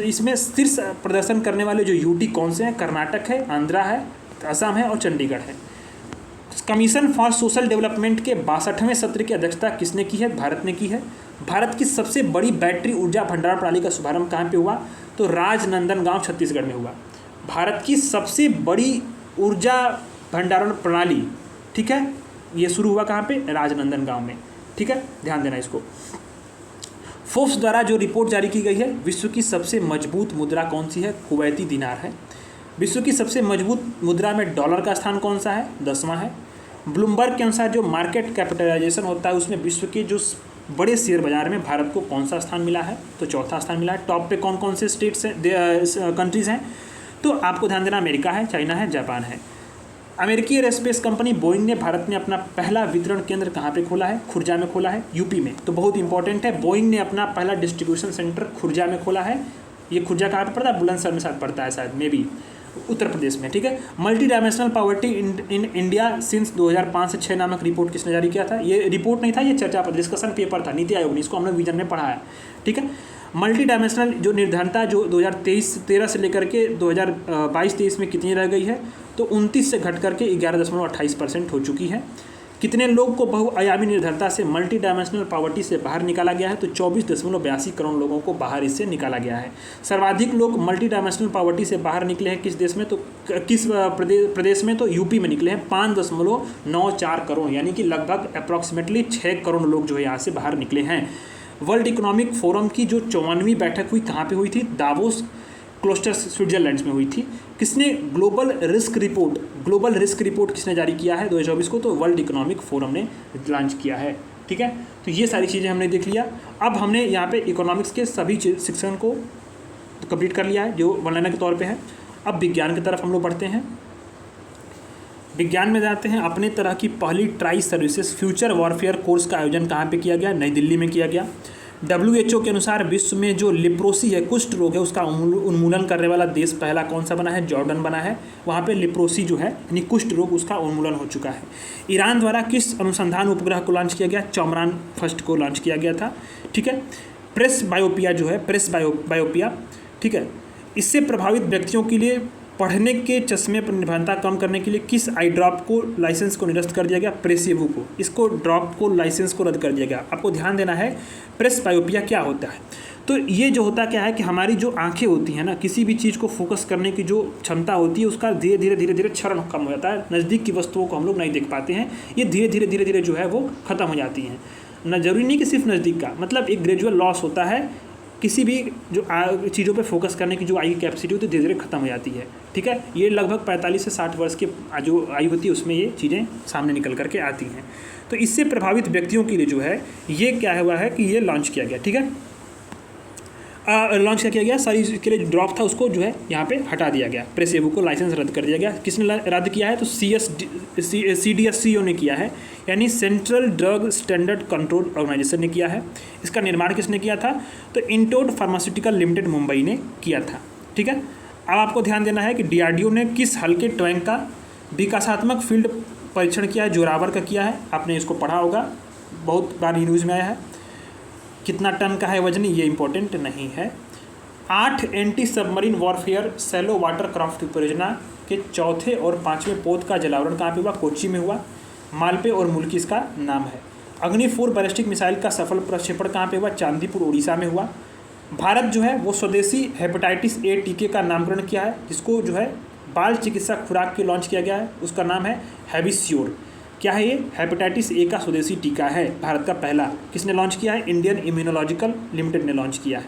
इसमें शीर्ष प्रदर्शन करने वाले जो UT कौन से हैं? कर्नाटक है, आंध्रा है, असम है और चंडीगढ़ है। कमीशन फॉर सोशल डेवलपमेंट के 62वें सत्र की अध्यक्षता किसने की है? भारत ने की है। भारत की सबसे बड़ी बैटरी ऊर्जा भंडारण प्रणाली का शुभारंभ कहाँ पे हुआ? तो राजनंदनगांव छत्तीसगढ़ में हुआ। भारत की सबसे बड़ी ऊर्जा भंडारण प्रणाली, ठीक है, ये शुरू हुआ कहाँ पे? राजनंदनगांव में। ठीक है, ध्यान देना इसको। फोर्ब्स द्वारा जो रिपोर्ट जारी की गई है, विश्व की सबसे मजबूत मुद्रा कौन सी है? कुवैती दिनार है। विश्व की सबसे मजबूत मुद्रा में डॉलर का स्थान कौन सा है? 10वां है। ब्लूमबर्ग के अनुसार जो मार्केट कैपिटलाइजेशन होता है उसमें विश्व के जो बड़े शेयर बाजार में भारत को कौन सा स्थान मिला है? तो चौथा स्थान मिला है। टॉप पे कौन कौन से स्टेट्स हैं, कंट्रीज़ हैं? तो आपको ध्यान देना, अमेरिका है, चाइना है, जापान है। अमेरिकी एयरस्पेस कंपनी बोइंग ने भारत में अपना पहला वितरण केंद्र कहाँ पे खोला है? खुर्जा में खोला है, यूपी में। तो बहुत इंपॉर्टेंट है, बोइंग ने अपना पहला डिस्ट्रीब्यूशन सेंटर खुर्जा में खोला है। ये खुर्जा कहाँ पे पड़ता है? बुलंदशहर में साथ पड़ता है शायद, मे बी उत्तर प्रदेश में, ठीक है। Multi dimensional poverty in India since 2005 से 6 नामक रिपोर्ट किसने जारी किया था? ये रिपोर्ट नहीं था, ये चर्चा पर डिस्कशन पेपर था नीति आयोग ने, इसको हमने विजन में पढ़ा है, ठीक है। मल्टी डायमेंशनल जो निर्धारता जो 2013 से लेकर के 2022-23 में कितनी रह गई है? तो 29 से घट करके 11.28% हो चुकी है। कितने लोग को बहुआयामी निर्धरता से मल्टी डायमेंशनल पॉवर्टी से बाहर निकाला गया है? तो 24.82 करोड़ लोगों को बाहर इससे निकाला गया है। सर्वाधिक लोग मल्टी डायमेंशनल पॉवर्टी से बाहर निकले हैं किस देश में? तो किस प्रदेश में? तो यूपी में निकले हैं। 5.94 करोड़, यानी कि लगभग अप्रॉक्सीमेटली 6 करोड़ लोग जो है यहाँ से बाहर निकले हैं। वर्ल्ड इकोनॉमिक फोरम की जो 54वीं बैठक हुई कहाँ पे हुई थी? दावोस क्लोस्टर स्विट्जरलैंड में हुई थी। किसने ग्लोबल रिस्क रिपोर्ट किसने जारी किया है 2024 को? तो वर्ल्ड इकोनॉमिक फोरम ने लॉन्च किया है, ठीक है। तो ये सारी चीज़ें हमने देख लिया। अब हमने यहाँ पे इकोनॉमिक्स के सभी सेक्शन को कंप्लीट कर लिया है जो वन-लाइनर के तौर पे है। अब विज्ञान की तरफ हम लोग बढ़ते हैं। विज्ञान में जाते हैं। अपने तरह की पहली tri services future warfare course का आयोजन कहाँ पे किया गया? नई दिल्ली में किया गया। WHO के अनुसार विश्व में जो लिप्रोसी है, कुष्ठ रोग है, उसका उन्मूलन करने वाला देश पहला कौन सा बना है? जॉर्डन बना है। वहाँ पे लिप्रोसी जो है यानी कुष्ठ रोग, उसका उन्मूलन हो चुका है। ईरान द्वारा किस अनुसंधान उपग्रह को लॉन्च किया गया? चौमरान फर्स्ट को लॉन्च किया गया था, ठीक है। प्रेस बायोपिया, ठीक है। इससे प्रभावित व्यक्तियों के लिए पढ़ने के चश्मे पर निर्भरता कम करने के लिए किस आई ड्रॉप को लाइसेंस को निरस्त कर दिया गया? प्रेसेवो को। इसको ड्रॉप को लाइसेंस को रद्द कर दिया गया। आपको ध्यान देना है प्रेस बायोपिया क्या होता है। तो ये जो होता क्या है कि हमारी जो आंखें होती हैं ना, किसी भी चीज़ को फोकस करने की जो क्षमता होती है उसका धीरे धीरे क्षरण कम हो जाता है। नज़दीक की वस्तुओं को हम लोग नहीं देख पाते हैं, ये धीरे धीरे जो है वो ख़त्म हो जाती हैं। न जरूरी नहीं कि सिर्फ नज़दीक का, मतलब एक ग्रेजुअल लॉस होता है। किसी भी जो चीज़ों पे फोकस करने की जो आई कैपेसिटी होती है धीरे धीरे खत्म हो जाती है, ठीक है। ये लगभग 45 से 60 वर्ष की जो आयु होती है उसमें ये चीज़ें सामने निकल करके आती हैं। तो इससे प्रभावित व्यक्तियों के लिए जो है ये क्या हुआ है कि ये लॉन्च किया गया, ठीक है। लॉन्च क्या किया गया? सारी के लिए जो ड्रॉप था उसको जो है यहाँ पे हटा दिया गया। प्रेसेवो को लाइसेंस रद्द कर दिया गया। किसने रद्द किया है? तो CDSCO ने किया है, यानी central drug standard control organisation ने किया है। इसका निर्माण किसने किया था? तो इंटोड फार्मास्यूटिकल लिमिटेड मुंबई ने किया था, ठीक है। अब आपको ध्यान देना है कि DRDO ने किस हल्के टैंक का विकासात्मक फील्ड परीक्षण किया है? जोरावर का किया है। आपने इसको पढ़ा होगा, बहुत बार न्यूज़ में आया है। कितना टन का है वजन, ये इंपॉर्टेंट नहीं है। 8 anti submarine warfare shallow water craft परियोजना के चौथे और 5वें पोत का जलावरण कहाँ पे हुआ? कोच्चि में हुआ। मालपे और मुल्की इसका नाम है। अग्नि 4 बैलिस्टिक मिसाइल का सफल प्रक्षेपण कहाँ पे हुआ? चांदीपुर उड़ीसा में हुआ। भारत जो है वो स्वदेशी हेपेटाइटिस A टीके का नामकरण किया है, जिसको जो है बाल चिकित्सा खुराक के लॉन्च किया गया है। उसका नाम है हैविस्योर। क्या है ये? हेपेटाइटिस A का स्वदेशी टीका है, भारत का पहला। किसने लॉन्च किया है? इंडियन इम्यूनोलॉजिकल लिमिटेड ने लॉन्च किया है।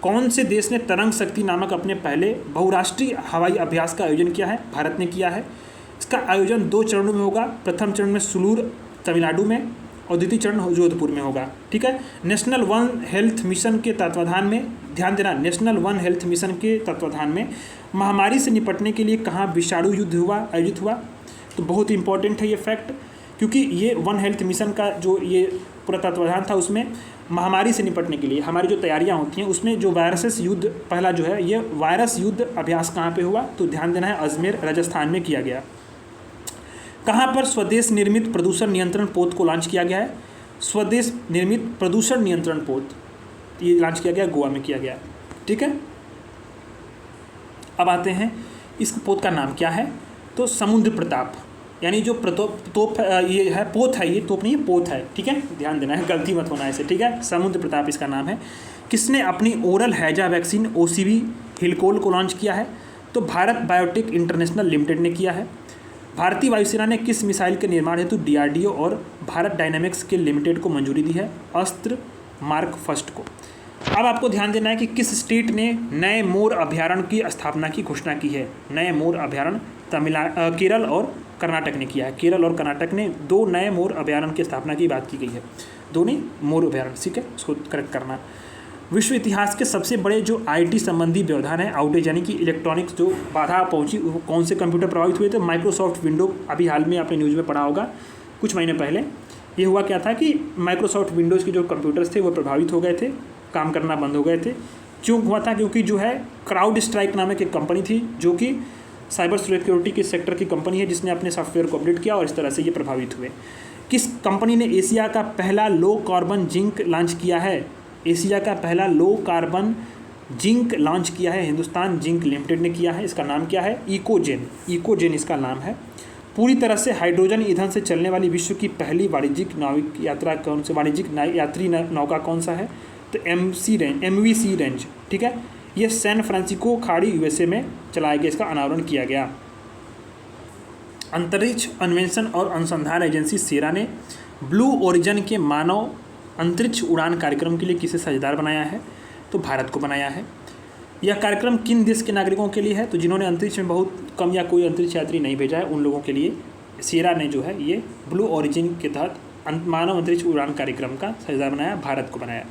कौन से देश ने तरंग शक्ति नामक अपने पहले बहुराष्ट्रीय हवाई अभ्यास का आयोजन किया है? भारत ने किया है। इसका आयोजन 2 चरणों में होगा। प्रथम चरण में सुलूर तमिलनाडु में और द्वितीय चरण जोधपुर में होगा, ठीक है। नेशनल वन हेल्थ मिशन के तत्वाधान में, ध्यान देना, नेशनल वन हेल्थ मिशन के तत्वाधान में महामारी से निपटने के लिए कहाँ विषाणु युद्ध आयोजित हुआ? तो बहुत इंपॉर्टेंट है ये फैक्ट, क्योंकि ये वन हेल्थ मिशन का जो ये पूरा तत्वाधान था उसमें महामारी से निपटने के लिए हमारी जो तैयारियां होती हैं उसमें जो वायरसेस युद्ध पहला जो है ये वायरस युद्ध अभ्यास कहाँ पे हुआ? तो ध्यान देना है, अजमेर राजस्थान में किया गया। कहाँ पर स्वदेश निर्मित प्रदूषण नियंत्रण पोत को लॉन्च किया गया है? स्वदेश निर्मित प्रदूषण नियंत्रण पोत ये लॉन्च किया गया, गोवा में किया गया, ठीक है। अब आते हैं इस पोत का नाम क्या है? तो समुद्र प्रताप, यानी जो तोप ये है, पोत है, ये तोप नहीं है, पोत है, ठीक है। ध्यान देना है, गलती मत होना ऐसे, ठीक है। समुद्र प्रताप इसका नाम है। किसने अपनी ओरल हैजा वैक्सीन OCV हिलकोल को लॉन्च किया है? तो भारत बायोटेक इंटरनेशनल लिमिटेड ने किया है। भारतीय वायुसेना ने किस मिसाइल के निर्माण हेतु DRDO और भारत डायनामिक्स के लिमिटेड को मंजूरी दी है? अस्त्र मार्क फर्स्ट को। अब आपको ध्यान देना है कि किस स्टेट ने नए मोर अभयारण्य की स्थापना की घोषणा की है। नए मोर अभयारण्य केरल और कर्नाटक ने किया है। केरल और कर्नाटक ने 2 नए मोर अभयारण्य की स्थापना की बात की गई है। 2 नहीं, मोर अभयारण्य, ठीक है, उसको करेक्ट करना। विश्व इतिहास के सबसे बड़े जो आईटी संबंधी व्यवधान है, आउटेज यानी कि इलेक्ट्रॉनिक्स जो बाधा पहुंची, वो कौन से कंप्यूटर प्रभावित हुए थे? Microsoft window. अभी हाल में आपने न्यूज़ में पढ़ा होगा कुछ महीने पहले, ये हुआ क्या था कि माइक्रोसॉफ्ट विंडोज़ के जो कंप्यूटर्स थे वो प्रभावित हो गए थे, काम करना बंद हो गए थे। क्यों हुआ था? क्योंकि जो है क्राउड स्ट्राइक नामक एक कंपनी थी जो कि साइबर सिक्योरिटी के सेक्टर की कंपनी है, जिसने अपने सॉफ्टवेयर को अपडेट किया और इस तरह से ये प्रभावित हुए। किस कंपनी ने एशिया का पहला लो कार्बन जिंक लॉन्च किया है? एशिया का पहला लो कार्बन जिंक लॉन्च किया है हिंदुस्तान जिंक लिमिटेड ने किया है। इसका नाम क्या है? इकोजेन। इकोजेन इसका नाम है। पूरी तरह से हाइड्रोजन ईंधन से चलने वाली विश्व की पहली वाणिज्यिक नाविक यात्रा कौन सी, वाणिज्यिक यात्री नौका कौन सा है? तो MVC रेंज, ठीक है। ये सैन फ्रांसिस्को खाड़ी USA में चलाया गया, इसका अनावरण किया गया। अंतरिक्ष अन्वेषण और अनुसंधान एजेंसी सेरा ने ब्लू ओरिजिन के मानव अंतरिक्ष उड़ान कार्यक्रम के लिए किसे साझेदार बनाया है? तो भारत को बनाया है। यह कार्यक्रम किन देश के नागरिकों के लिए है? तो जिन्होंने अंतरिक्ष में बहुत कम या कोई अंतरिक्ष यात्री नहीं भेजा है, उन लोगों के लिए सेरा ने जो है ये ब्लू ओरिजिन के तहत मानव अंतरिक्ष उड़ान कार्यक्रम का साझेदार बनाया, भारत को बनाया।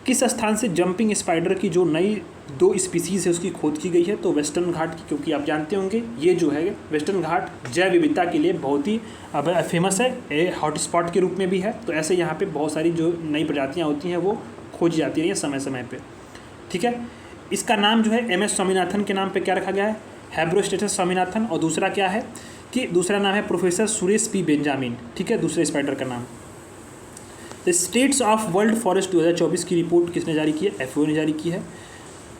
किस स्थान से जंपिंग स्पाइडर की जो नई 2 स्पीसीज़ है उसकी खोज की गई है? तो वेस्टर्न घाट की, क्योंकि आप जानते होंगे ये जो है वेस्टर्न घाट जैव विविधता के लिए बहुत ही फेमस है, ए हॉटस्पॉट के रूप में भी है। तो ऐसे यहाँ पे बहुत सारी जो नई प्रजातियाँ होती हैं वो खोजी जाती रही हैं समय समय पे, ठीक है। इसका नाम जो है MS स्वामीनाथन के नाम पे क्या रखा गया है? हेब्रोस्टेटस स्वामीनाथन। और दूसरा क्या है कि दूसरा नाम है प्रोफेसर सुरेश P बेंजामिन, ठीक है, दूसरे स्पाइडर का नाम। The states of world forest 2024 की रिपोर्ट किसने जारी की है? FAO ने जारी की है।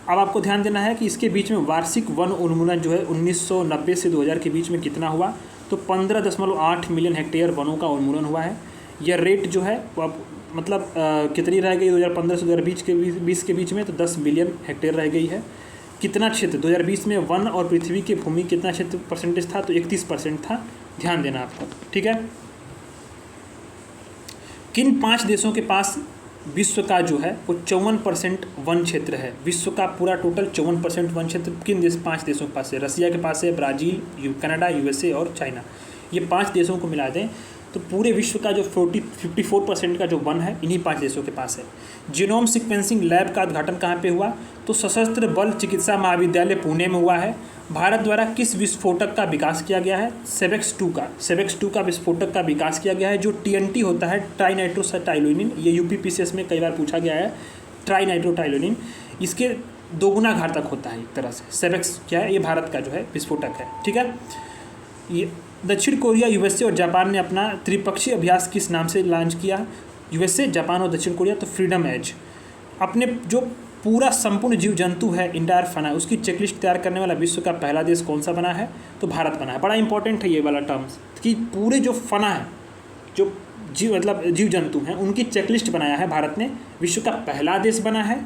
अब आपको ध्यान देना है कि इसके बीच में वार्षिक वन उन्मूलन जो है 1990 से 2000 के बीच में कितना हुआ? तो 15.8 मिलियन हेक्टेयर वनों का उन्मूलन हुआ है। यह रेट जो है वो अब मतलब कितनी रह गई 2015 से 2020 के बीच में? तो 10 मिलियन हेक्टेयर रह गई है। कितना क्षेत्र 2020 में वन और पृथ्वी की भूमि कितना क्षेत्र परसेंटेज था? तो 31% था। ध्यान देना आपको, ठीक है। किन 5 देशों के पास विश्व का जो है वो 54% वन क्षेत्र है? विश्व का पूरा टोटल 54% वन क्षेत्र किन 5 देशों के पास है? रसिया के पास है, ब्राज़ील, कनाडा, USA और चाइना। ये 5 देशों को मिला दें तो पूरे विश्व का जो 54% का जो वन है इन्हीं 5 देशों के पास है। जीनोम सीक्वेंसिंग लैब का उद्घाटन कहाँ पे हुआ? तो सशस्त्र बल चिकित्सा महाविद्यालय पुणे में हुआ है। भारत द्वारा किस विस्फोटक का विकास किया गया है? सेवेक्स 2 का विस्फोटक का विकास किया गया है। जो TNT होता है, ट्राइनाइट्रोटाइलोनिन, ये UPPCS में कई बार पूछा गया है। ट्राइनाइट्रोटाइलोनिन इसके 2 गुना घातक होता है एक तरह से। सेवेक्स क्या है? ये भारत का जो है विस्फोटक है, ठीक है। ये दक्षिण कोरिया, USA और जापान ने अपना त्रिपक्षीय अभ्यास किस नाम से लॉन्च किया? USA, जापान और दक्षिण कोरिया। तो फ्रीडम एज। अपने जो पूरा संपूर्ण जीव जंतु है, इंटायर फना, उसकी चेकलिस्ट तैयार करने वाला विश्व का पहला देश कौन सा बना है? तो भारत बना है। बड़ा इंपॉर्टेंट है ये वाला टर्म्स कि पूरे जो फना है, जो जीव जंतु हैं, उनकी चेकलिस्ट बनाया है भारत ने। विश्व का पहला देश बना है।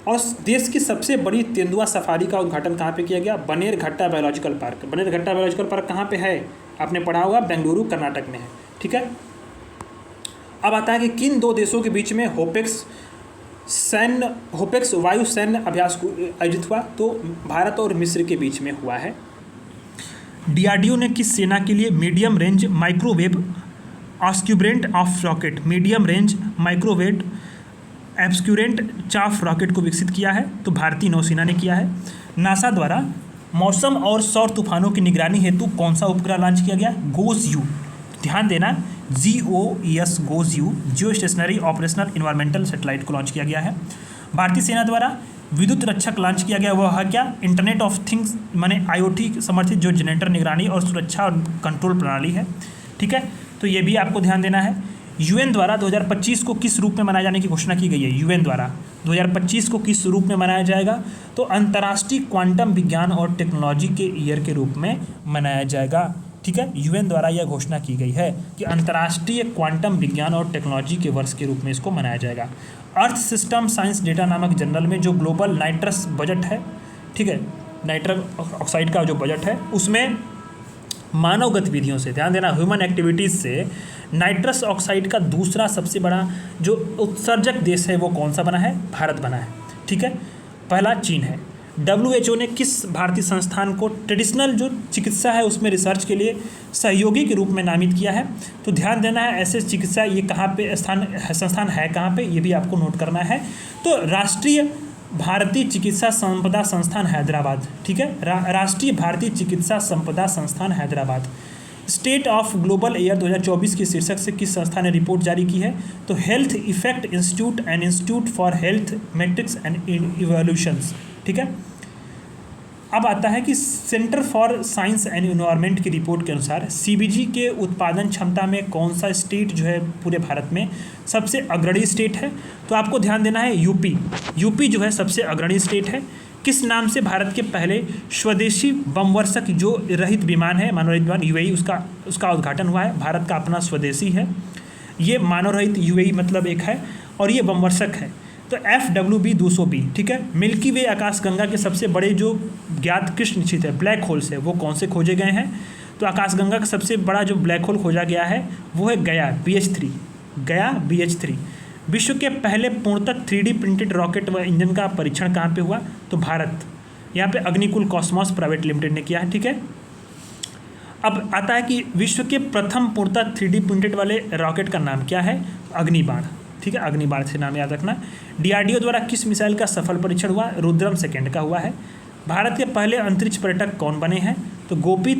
और देश की सबसे बड़ी तेंदुआ सफारी का उद्घाटन कहाँ पे किया गया? Bannerghatta biological park. Bannerghatta biological park कहाँ पे है? आपने पढ़ा होगा, बेंगलुरु कर्नाटक में है, ठीक है। अब आता है कि किन 2 देशों के बीच में होपेक्स वायु सैन्य अभ्यास आयोजित हुआ? तो भारत और मिस्र के बीच में हुआ है। DRDO ने किस सेना के लिए medium range microwave obscurant of rocket, medium range microwave obscurant chaff rocket को विकसित किया है? तो भारतीय नौसेना ने किया है। नासा द्वारा मौसम और सौर तूफानों की निगरानी हेतु कौन सा उपग्रह लॉन्च किया गया? GOES-U। ध्यान देना, GOES-U जियो स्टेशनरी ऑपरेशनल इन्वायरमेंटल सैटेलाइट को लॉन्च किया गया है। भारतीय सेना द्वारा विद्युत रक्षक लॉन्च किया गया, वह है क्या? इंटरनेट ऑफ थिंग्स माने IoT समर्थित जो जनरेटर निगरानी और सुरक्षा और कंट्रोल प्रणाली है, ठीक है। तो ये भी आपको ध्यान देना है। UN द्वारा 2025 को किस रूप में मनाए जाने की घोषणा की गई है? UN द्वारा 2025 को किस रूप में मनाया जाएगा? तो अंतर्राष्ट्रीय क्वांटम विज्ञान और टेक्नोलॉजी के ईयर के रूप में मनाया जाएगा, ठीक है। UN द्वारा यह घोषणा की गई है कि अंतर्राष्ट्रीय क्वांटम विज्ञान और टेक्नोलॉजी के वर्ष के रूप में इसको मनाया जाएगा। अर्थ सिस्टम साइंस डेटा नामक जर्नल में जो ग्लोबल नाइट्रस बजट है, ठीक है, नाइट्रस ऑक्साइड का जो बजट है, उसमें मानव गतिविधियों से, ध्यान देना, ह्यूमन एक्टिविटीज़ से नाइट्रस ऑक्साइड का दूसरा सबसे बड़ा जो उत्सर्जक देश है वो कौन सा बना है? भारत बना है। ठीक है, पहला चीन है। WHO ने किस भारतीय संस्थान को ट्रेडिशनल जो चिकित्सा है उसमें रिसर्च के लिए सहयोगी के रूप में नामित किया है? तो ध्यान देना है, ऐसे चिकित्सा ये कहाँ पे संस्थान है कहाँ पे, ये भी आपको नोट करना है। तो राष्ट्रीय भारतीय चिकित्सा संपदा संस्थान हैदराबाद। ठीक है, राष्ट्रीय भारतीय चिकित्सा संपदा संस्थान Hyderabad. State of global air 2024 के शीर्षक से किस संस्था ने रिपोर्ट जारी की है? तो health effect institute and institute for health matrix and evolutions. ठीक है, अब आता है कि centre for science and environment की रिपोर्ट के अनुसार CBG के उत्पादन क्षमता में कौन सा स्टेट जो है पूरे भारत में सबसे अग्रणी स्टेट है? तो आपको ध्यान देना है यूपी जो है सबसे अग्रणी स्टेट है। किस नाम से भारत के पहले स्वदेशी बमवर्षक जो रहित विमान है, मानव रहित विमान UAE, उसका उद्घाटन हुआ है? भारत का अपना स्वदेशी है ये मानव रहित UAE मतलब एक है, और ये बमवर्षक है। तो FWB-200B। ठीक है, मिल्की वे आकाशगंगा के सबसे बड़े जो ज्ञात कृष्ण निश्चित है ब्लैक होल्स है वो कौन से खोजे गए हैं? तो आकाशगंगा का सबसे बड़ा जो ब्लैक होल खोजा गया है वो है गया BH3। विश्व के पहले पूर्णतः 3D प्रिंटेड रॉकेट व इंजन का परीक्षण कहाँ पे हुआ? तो भारत, यहाँ पे अग्निकुल कॉस्मोस प्राइवेट लिमिटेड ने किया है। ठीक है, अब आता है कि विश्व के प्रथम पूर्णतः 3D प्रिंटेड वाले रॉकेट का नाम क्या है? अग्निबाण। ठीक है, अग्निबाण से नाम याद रखना। DRDO द्वारा किस मिसाइल का सफल परीक्षण हुआ? रुद्रम सेकेंड का हुआ है। भारत के पहले अंतरिक्ष पर्यटक कौन बने हैं? तो गोपी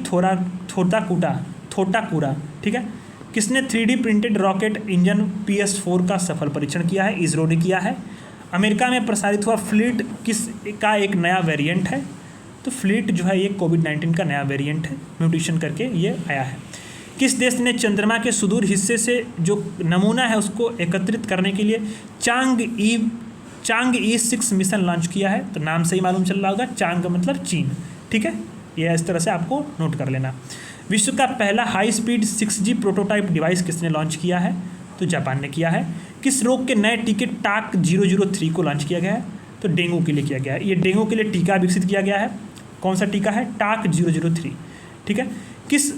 थोटाकुरा। ठीक है, किसने 3D printed rocket engine PS4 का सफल परीक्षण किया है? इसरो ने किया है। अमेरिका में प्रसारित हुआ फ्लीट किस का एक नया वेरिएंट है? तो फ्लीट जो है ये कोविड-19 का नया वेरिएंट है, म्यूटेशन करके ये आया है। किस देश ने चंद्रमा के सुदूर हिस्से से जो नमूना है उसको एकत्रित करने के लिए चांग-ई 6 मिशन लॉन्च किया है? तो नाम से ही मालूम चल रहा होगा, चांग मतलब चीन। ठीक है, ये इस तरह से आपको नोट कर लेना। विश्व का पहला high speed 6G prototype device किसने लॉन्च किया है? तो जापान ने किया है। किस रोग के नए टीके टाक 003 को लॉन्च किया गया है? तो डेंगू के लिए किया गया है। ये डेंगू के लिए टीका विकसित किया गया है। कौन सा टीका है? टाक 003। ठीक है, किस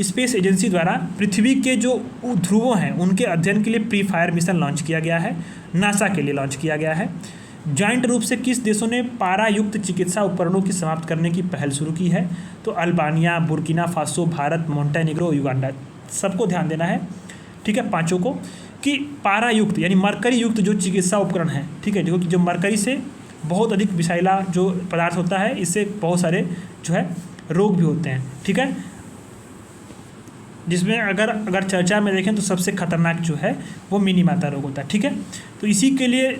स्पेस एजेंसी द्वारा पृथ्वी के जो ध्रुवों हैं उनके अध्ययन के लिए प्री फायर मिशन लॉन्च किया गया है? नासा के लिए लॉन्च किया गया है। जॉइंट रूप से किस देशों ने पारायुक्त चिकित्सा उपकरणों की समाप्त करने की पहल शुरू की है? तो Albania, Burkina Faso, Bharat, Montenegro, Uganda. सबको ध्यान देना है, ठीक है, पांचों को, कि पारायुक्त यानी मरकरी युक्त जो चिकित्सा उपकरण है, ठीक है, जो मरकरी से बहुत अधिक विषैला जो पदार्थ होता है, इससे बहुत सारे जो है रोग भी होते हैं। ठीक है, जिसमें अगर चर्चा में देखें तो सबसे खतरनाक जो है वो मिनी माता रोग होता है। ठीक है, तो इसी के लिए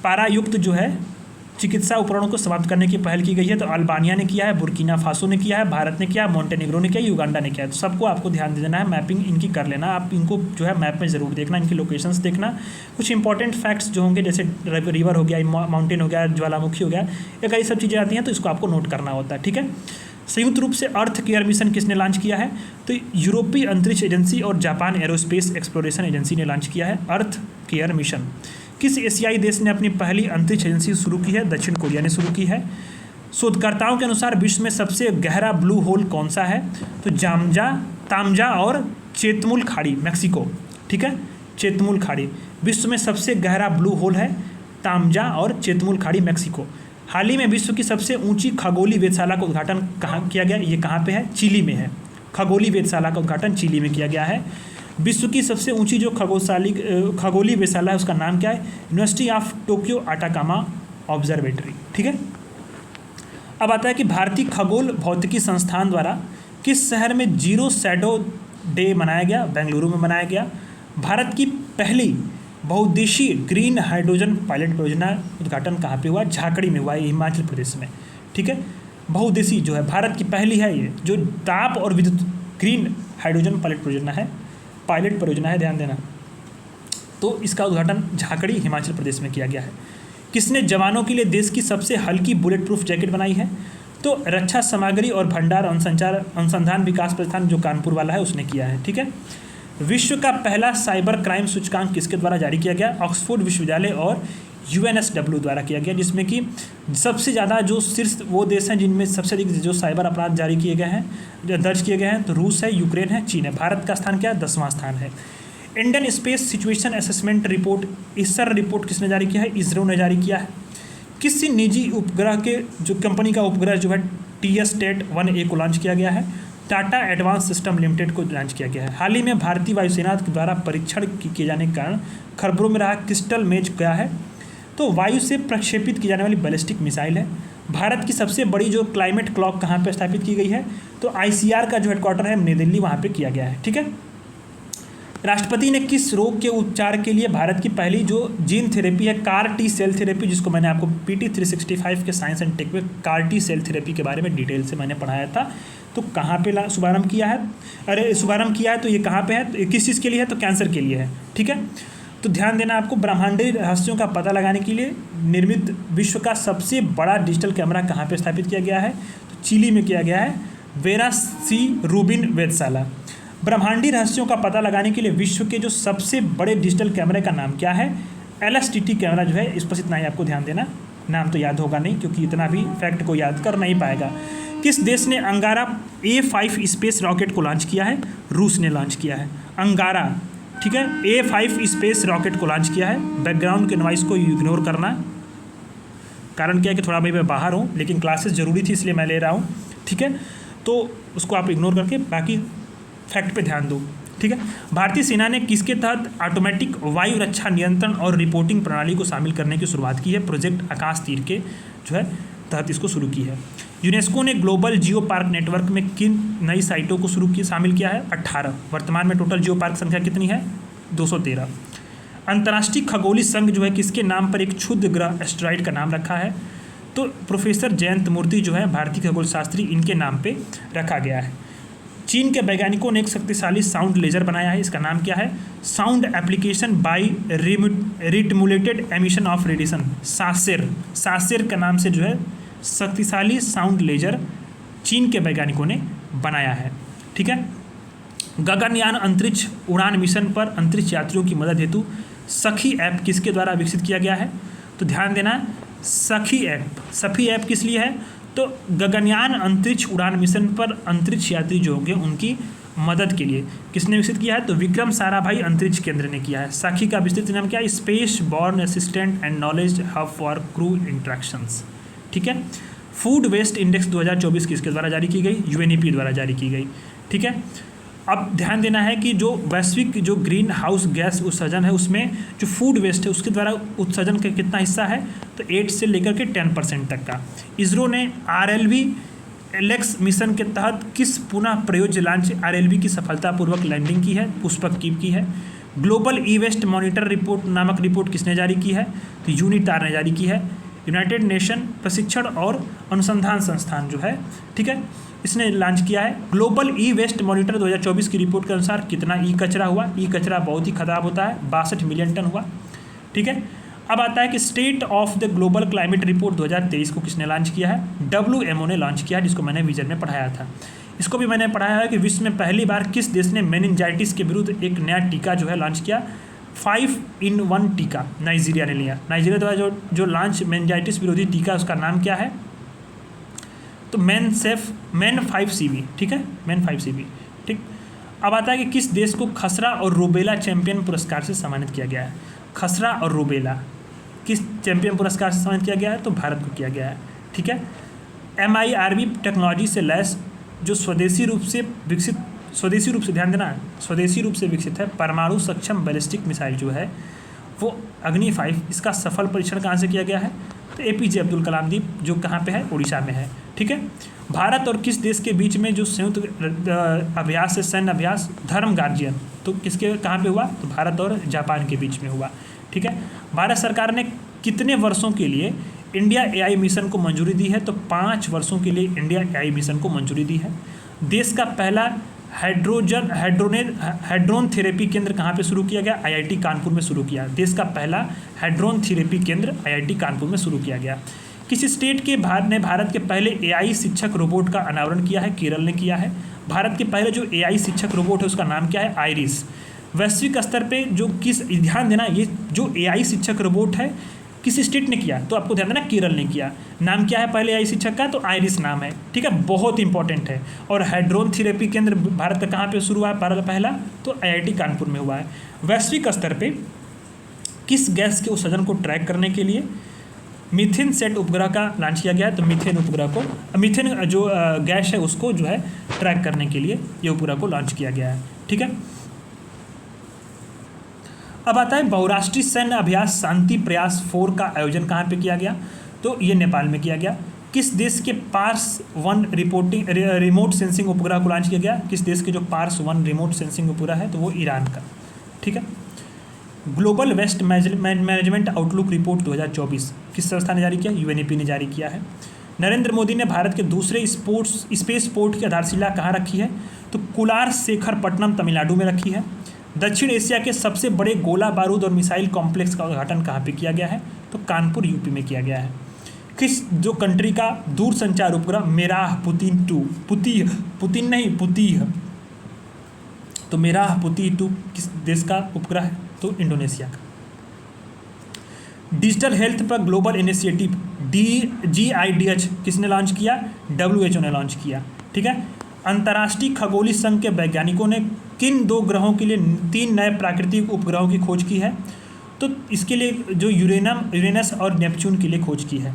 पारायुक्त जो है चिकित्सा उपकरणों को समाप्त करने की पहल की गई है। तो अल्बानिया ने किया है, बुर्किना फासो ने किया है, भारत ने किया, मोंटेनिग्रो ने किया, युगांडा ने किया है। तो सबको आपको ध्यान दे देना है, मैपिंग इनकी कर लेना। आप इनको जो है मैप में ज़रूर देखना, इनकी लोकेशंस देखना। कुछ इंपॉर्टेंट फैक्ट्स जो होंगे जैसे रिवर हो गया, माउंटेन हो गया, ज्वालामुखी हो गया, ये कई सब चीज़ें आती हैं, तो इसको आपको नोट करना होता है। ठीक है, संयुक्त रूप से अर्थ केयर मिशन किसने लॉन्च किया है? तो यूरोपीय अंतरिक्ष एजेंसी और जापान एरोस्पेस एक्सप्लोरेशन एजेंसी ने लॉन्च किया है अर्थ केयर मिशन। किस एशियाई देश ने अपनी पहली अंतरिक्ष एजेंसी शुरू की है? दक्षिण कोरिया ने शुरू की है। शोधकर्ताओं के अनुसार विश्व में सबसे गहरा ब्लू होल कौन सा है? तो तामजा और चेतमुल खाड़ी, मैक्सिको। ठीक है, चेतमुल खाड़ी विश्व में सबसे गहरा ब्लू होल है, तामजा और चेतमुल खाड़ी, मैक्सिको। हाल ही में विश्व की सबसे ऊंची खगोलीय वेधशाला का उद्घाटन कहाँ किया गया? ये कहाँ पे है? चिली में है। खगोलीय वेधशाला का उद्घाटन चिली में किया गया है। विश्व की सबसे ऊंची जो खगोलीय वेधशाला है उसका नाम क्या है? University of Tokyo Atacama observatory. ठीक है, अब आता है कि भारतीय खगोल भौतिकी संस्थान द्वारा किस शहर में जीरो शैडो डे मनाया गया? बेंगलुरु में मनाया गया। भारत की पहली बहुउद्देशीय ग्रीन हाइड्रोजन पायलट परियोजना उद्घाटन कहाँ पे हुआ? झाकड़ी में हुआ है, हिमाचल प्रदेश में। ठीक है, बहुउद्देशीय जो है भारत की पहली है, ये जो ताप और विद्युत ग्रीन हाइड्रोजन पायलट परियोजना है, ध्यान देना। तो इसका उद्घाटन झाकड़ी हिमाचल प्रदेश में किया गया है। किसने जवानों के लिए देश की सबसे हल्की बुलेट प्रूफ जैकेट बनाई है? तो रक्षा सामग्री और भंडार अनुसंधान विकास प्रतिष्ठान जो कानपुर वाला है उसने किया है। ठीक है, विश्व का पहला साइबर क्राइम सूचकांक किसके द्वारा जारी किया गया? ऑक्सफोर्ड विश्वविद्यालय और UNSW द्वारा किया गया, जिसमें कि सबसे ज़्यादा जो शीर्ष वो देश हैं जिनमें सबसे अधिक जो साइबर अपराध जारी किए गए हैं, जो दर्ज किए गए हैं, तो रूस है, यूक्रेन है, चीन है। भारत का स्थान क्या है? 10वां स्थान है। Indian space situation assessment report, ISRO report किसने जारी किया है? इसरो ने जारी किया है। किसी निजी उपग्रह के जो कंपनी का उपग्रह जो है TS-1A को लॉन्च किया गया है? टाटा एडवांस सिस्टम लिमिटेड को लॉन्च किया गया है। हाल ही में भारतीय वायुसेना द्वारा परीक्षण किए जाने के कारण खबरों में रहा क्रिस्टल मेज क्या है? तो वायु से प्रक्षेपित की जाने वाली बैलिस्टिक मिसाइल है। भारत की सबसे बड़ी जो क्लाइमेट क्लॉक कहाँ पे स्थापित की गई है? तो ICR का जो हेडक्वार्टर है नई दिल्ली, वहाँ पे किया गया है। ठीक है। राष्ट्रपति ने किस रोग के उपचार के लिए भारत की पहली जो जीन थेरेपी है, CAR-T सेल थेरेपी, जिसको मैंने आपको PT 365 के साइंस एंड टेक में CAR-T सेल थेरेपी के बारे में डिटेल से मैंने पढ़ाया था, तो कहाँ पे शुभारंभ किया है? शुभारंभ किया है तो ये कहाँ पे है? तो किस चीज़ के लिए है? तो कैंसर के लिए है। ठीक है। तो ध्यान देना आपको, ब्रह्मांडीय रहस्यों का पता लगाने के लिए निर्मित विश्व का सबसे बड़ा डिजिटल कैमरा कहाँ पे स्थापित किया गया है? तो चिली में किया गया है, वेरा सी रूबिन वेधशाला। ब्रह्मांडीय रहस्यों का पता लगाने के लिए विश्व के जो सबसे बड़े डिजिटल कैमरे का नाम क्या है? LSTT कैमरा जो है। इस पर इतना ही आपको ध्यान देना, नाम तो याद होगा नहीं क्योंकि इतना भी फैक्ट को याद कर नहीं पाएगा। किस देश ने अंगारा A5 स्पेस रॉकेट को लॉन्च किया है? रूस ने लॉन्च किया है अंगारा। ठीक है, A5 स्पेस रॉकेट को लॉन्च किया है। बैकग्राउंड के नॉइस को इग्नोर करना, कारण क्या है कि थोड़ा मैं बाहर हूँ लेकिन क्लासेस ज़रूरी थी इसलिए मैं ले रहा हूँ। ठीक है, तो उसको आप इग्नोर करके बाकी फैक्ट पे ध्यान दो। ठीक है। भारतीय सेना ने किसके तहत ऑटोमेटिक वायु रक्षा नियंत्रण और रिपोर्टिंग प्रणाली को शामिल करने की शुरुआत की है? प्रोजेक्ट आकाश तीर के जो है तहत इसको शुरू की है। यूनेस्को ने ग्लोबल जियो पार्क नेटवर्क में किन नई साइटों को शामिल किया है? 18। वर्तमान में टोटल जियो पार्क संख्या कितनी है? 213। अंतर्राष्ट्रीय खगोलीय संघ जो है किसके नाम पर एक क्षुद्र ग्रह एस्टेरॉइड का नाम रखा है? तो प्रोफेसर जयंत मूर्ति जो है भारतीय खगोल शास्त्री, इनके नाम पे रखा गया है। चीन के वैज्ञानिकों ने एक शक्तिशाली साउंड लेजर बनाया है, इसका नाम क्या है? Sound application by stimulated emission of radiation, SASER के नाम से जो है शक्तिशाली साउंड लेजर चीन के वैज्ञानिकों ने बनाया है। ठीक है। गगनयान अंतरिक्ष उड़ान मिशन पर अंतरिक्ष यात्रियों की मदद हेतु सखी ऐप किसके द्वारा विकसित किया गया है? तो ध्यान देना, सखी ऐप किस लिए है? तो गगनयान अंतरिक्ष उड़ान मिशन पर अंतरिक्ष यात्री जो होंगे उनकी मदद के लिए किसने विकसित किया है? तो विक्रम साराभाई अंतरिक्ष केंद्र ने किया है। सखी का विस्तृत नाम क्या है? Space born assistant and knowledge hub for crew interactions. ठीक है। फूड वेस्ट इंडेक्स 2024 किसके द्वारा जारी की गई? UNEP द्वारा जारी की गई। ठीक है। अब ध्यान देना है कि जो वैश्विक जो ग्रीन हाउस गैस उत्सर्जन है उसमें जो फूड वेस्ट है उसके द्वारा उत्सर्जन का कितना हिस्सा है? तो 8 से लेकर के 10% तक का। इसरो ने RLV एलेक्स मिशन के तहत किस पुनः प्रयोज्य लॉन्च RLV की सफलतापूर्वक लैंडिंग की है? पुष्पक की है। Global e waste monitor report नामक रिपोर्ट किसने जारी की है? तो यूनिटार ने जारी की है। यूनाइटेड नेशन प्रशिक्षण और अनुसंधान संस्थान जो है, ठीक है, इसने लॉन्च किया है। ग्लोबल ई वेस्ट मॉनिटर 2024 की रिपोर्ट के अनुसार कितना ई कचरा हुआ? ई कचरा बहुत ही खराब होता है, 62 मिलियन टन हुआ। ठीक है। अब आता है कि state of the global climate report 2023 को किसने लॉन्च किया है? WMO ने लॉन्च किया है, जिसको मैंने विजन में पढ़ाया था। इसको भी मैंने पढ़ाया है कि विश्व में पहली बार किस देश ने मेनिंजाइटिस के विरुद्ध एक नया टीका जो है लॉन्च किया? 5-in-1 टीका नाइजीरिया ने लिया। नाइजीरिया द्वारा जो लॉन्च मेनिंजाइटिस विरोधी टीका उसका नाम क्या है? तो मैन 5CV। ठीक है, मैन 5CV। ठीक। अब आता है कि किस देश को खसरा और रूबेला चैंपियन पुरस्कार से सम्मानित किया गया है? खसरा और रूबेला किस चैंपियन पुरस्कार से सम्मानित किया गया है? तो भारत को किया गया है। ठीक है। MIRV टेक्नोलॉजी से लैस जो स्वदेशी रूप से ध्यान देना, स्वदेशी रूप से विकसित है परमाणु सक्षम बैलिस्टिक मिसाइल जो है वो अग्नि 5, इसका सफल परीक्षण कहाँ से किया गया है? तो APJ अब्दुल कलाम द्वीप जो कहाँ पे है? उड़ीसा में है। ठीक है। भारत और किस देश के बीच में जो संयुक्त अभ्यास है, सैन्य अभ्यास धर्म गार्जियन, तो किसके कहाँ पे हुआ? तो भारत और जापान के बीच में हुआ। ठीक है। भारत सरकार ने कितने वर्षों के लिए इंडिया AI मिशन को मंजूरी दी है? तो 5 वर्षों के लिए इंडिया AI मिशन को मंजूरी दी है। देश का पहला हाइड्रोन थेरेपी केंद्र कहाँ पे शुरू किया गया? IIT कानपुर में शुरू किया। देश का पहला हाइड्रोन थेरेपी केंद्र IIT कानपुर में शुरू किया गया। किस स्टेट के भारत के पहले AI शिक्षक रोबोट का अनावरण किया है? केरल ने किया है। भारत के पहले जो AI शिक्षक रोबोट है उसका नाम क्या है? आइरिस। वैश्विक स्तर पे जो ध्यान देना, ये जो AI शिक्षक रोबोट है किस स्टेट ने किया, तो आपको ध्यान देना केरल ने किया। नाम क्या है पहले आई शिक्षक का, तो आइरिस नाम है, ठीक है, बहुत इंपॉर्टेंट है। और हाइड्रोन थेरेपी केंद्र भारत का कहाँ पे शुरू हुआ है, भारत का पहला, तो IIT कानपुर में हुआ है। वैश्विक स्तर पे किस गैस के उत्सर्जन को ट्रैक करने के लिए मीथेन सेट उपग्रह का लॉन्च किया गया है, तो मीथेन उपग्रह को, मीथेन जो गैस है उसको जो है ट्रैक करने के लिए ये उपग्रह को लॉन्च किया गया है, ठीक है। अब आता है बहुराष्ट्रीय सैन्य अभ्यास शांति प्रयास 4 का आयोजन कहाँ पे किया गया, तो ये नेपाल में किया गया। किस देश के पार्स 1 रिमोट सेंसिंग उपग्रह को लॉन्च किया गया, किस देश के जो पार्स 1 रिमोट सेंसिंग उपग्रह है, तो वो ईरान का, ठीक है। Global waste management outlook report 2024 किस संस्था ने जारी किया, UNEP ने जारी किया है। नरेंद्र मोदी ने भारत के दूसरे स्पेस पोर्ट की आधारशिला कहाँ रखी है, तो कुलार शेखरपट्टनम तमिलनाडु में रखी है। दक्षिण एशिया के सबसे बड़े गोला बारूद और मिसाइल कॉम्प्लेक्स का उद्घाटन कहाँ पे किया गया है, तो कानपुर UP में किया गया है। किस जो कंट्री का दूर संचार उपग्रह मेराह पुतिन 2 पुतीह, तो मेराह पुतिह 2 किस देश का उपग्रह है, तो इंडोनेशिया का। डिजिटल हेल्थ पर ग्लोबल इनिशिएटिव GIDH किसने लॉन्च किया, WHO ने लॉन्च किया, ठीक है। अंतर्राष्ट्रीय खगोलीय संघ के वैज्ञानिकों ने किन 2 ग्रहों के लिए 3 नए प्राकृतिक उपग्रहों की खोज की है, तो इसके लिए जो यूरेनस और नेपच्यून के लिए खोज की है।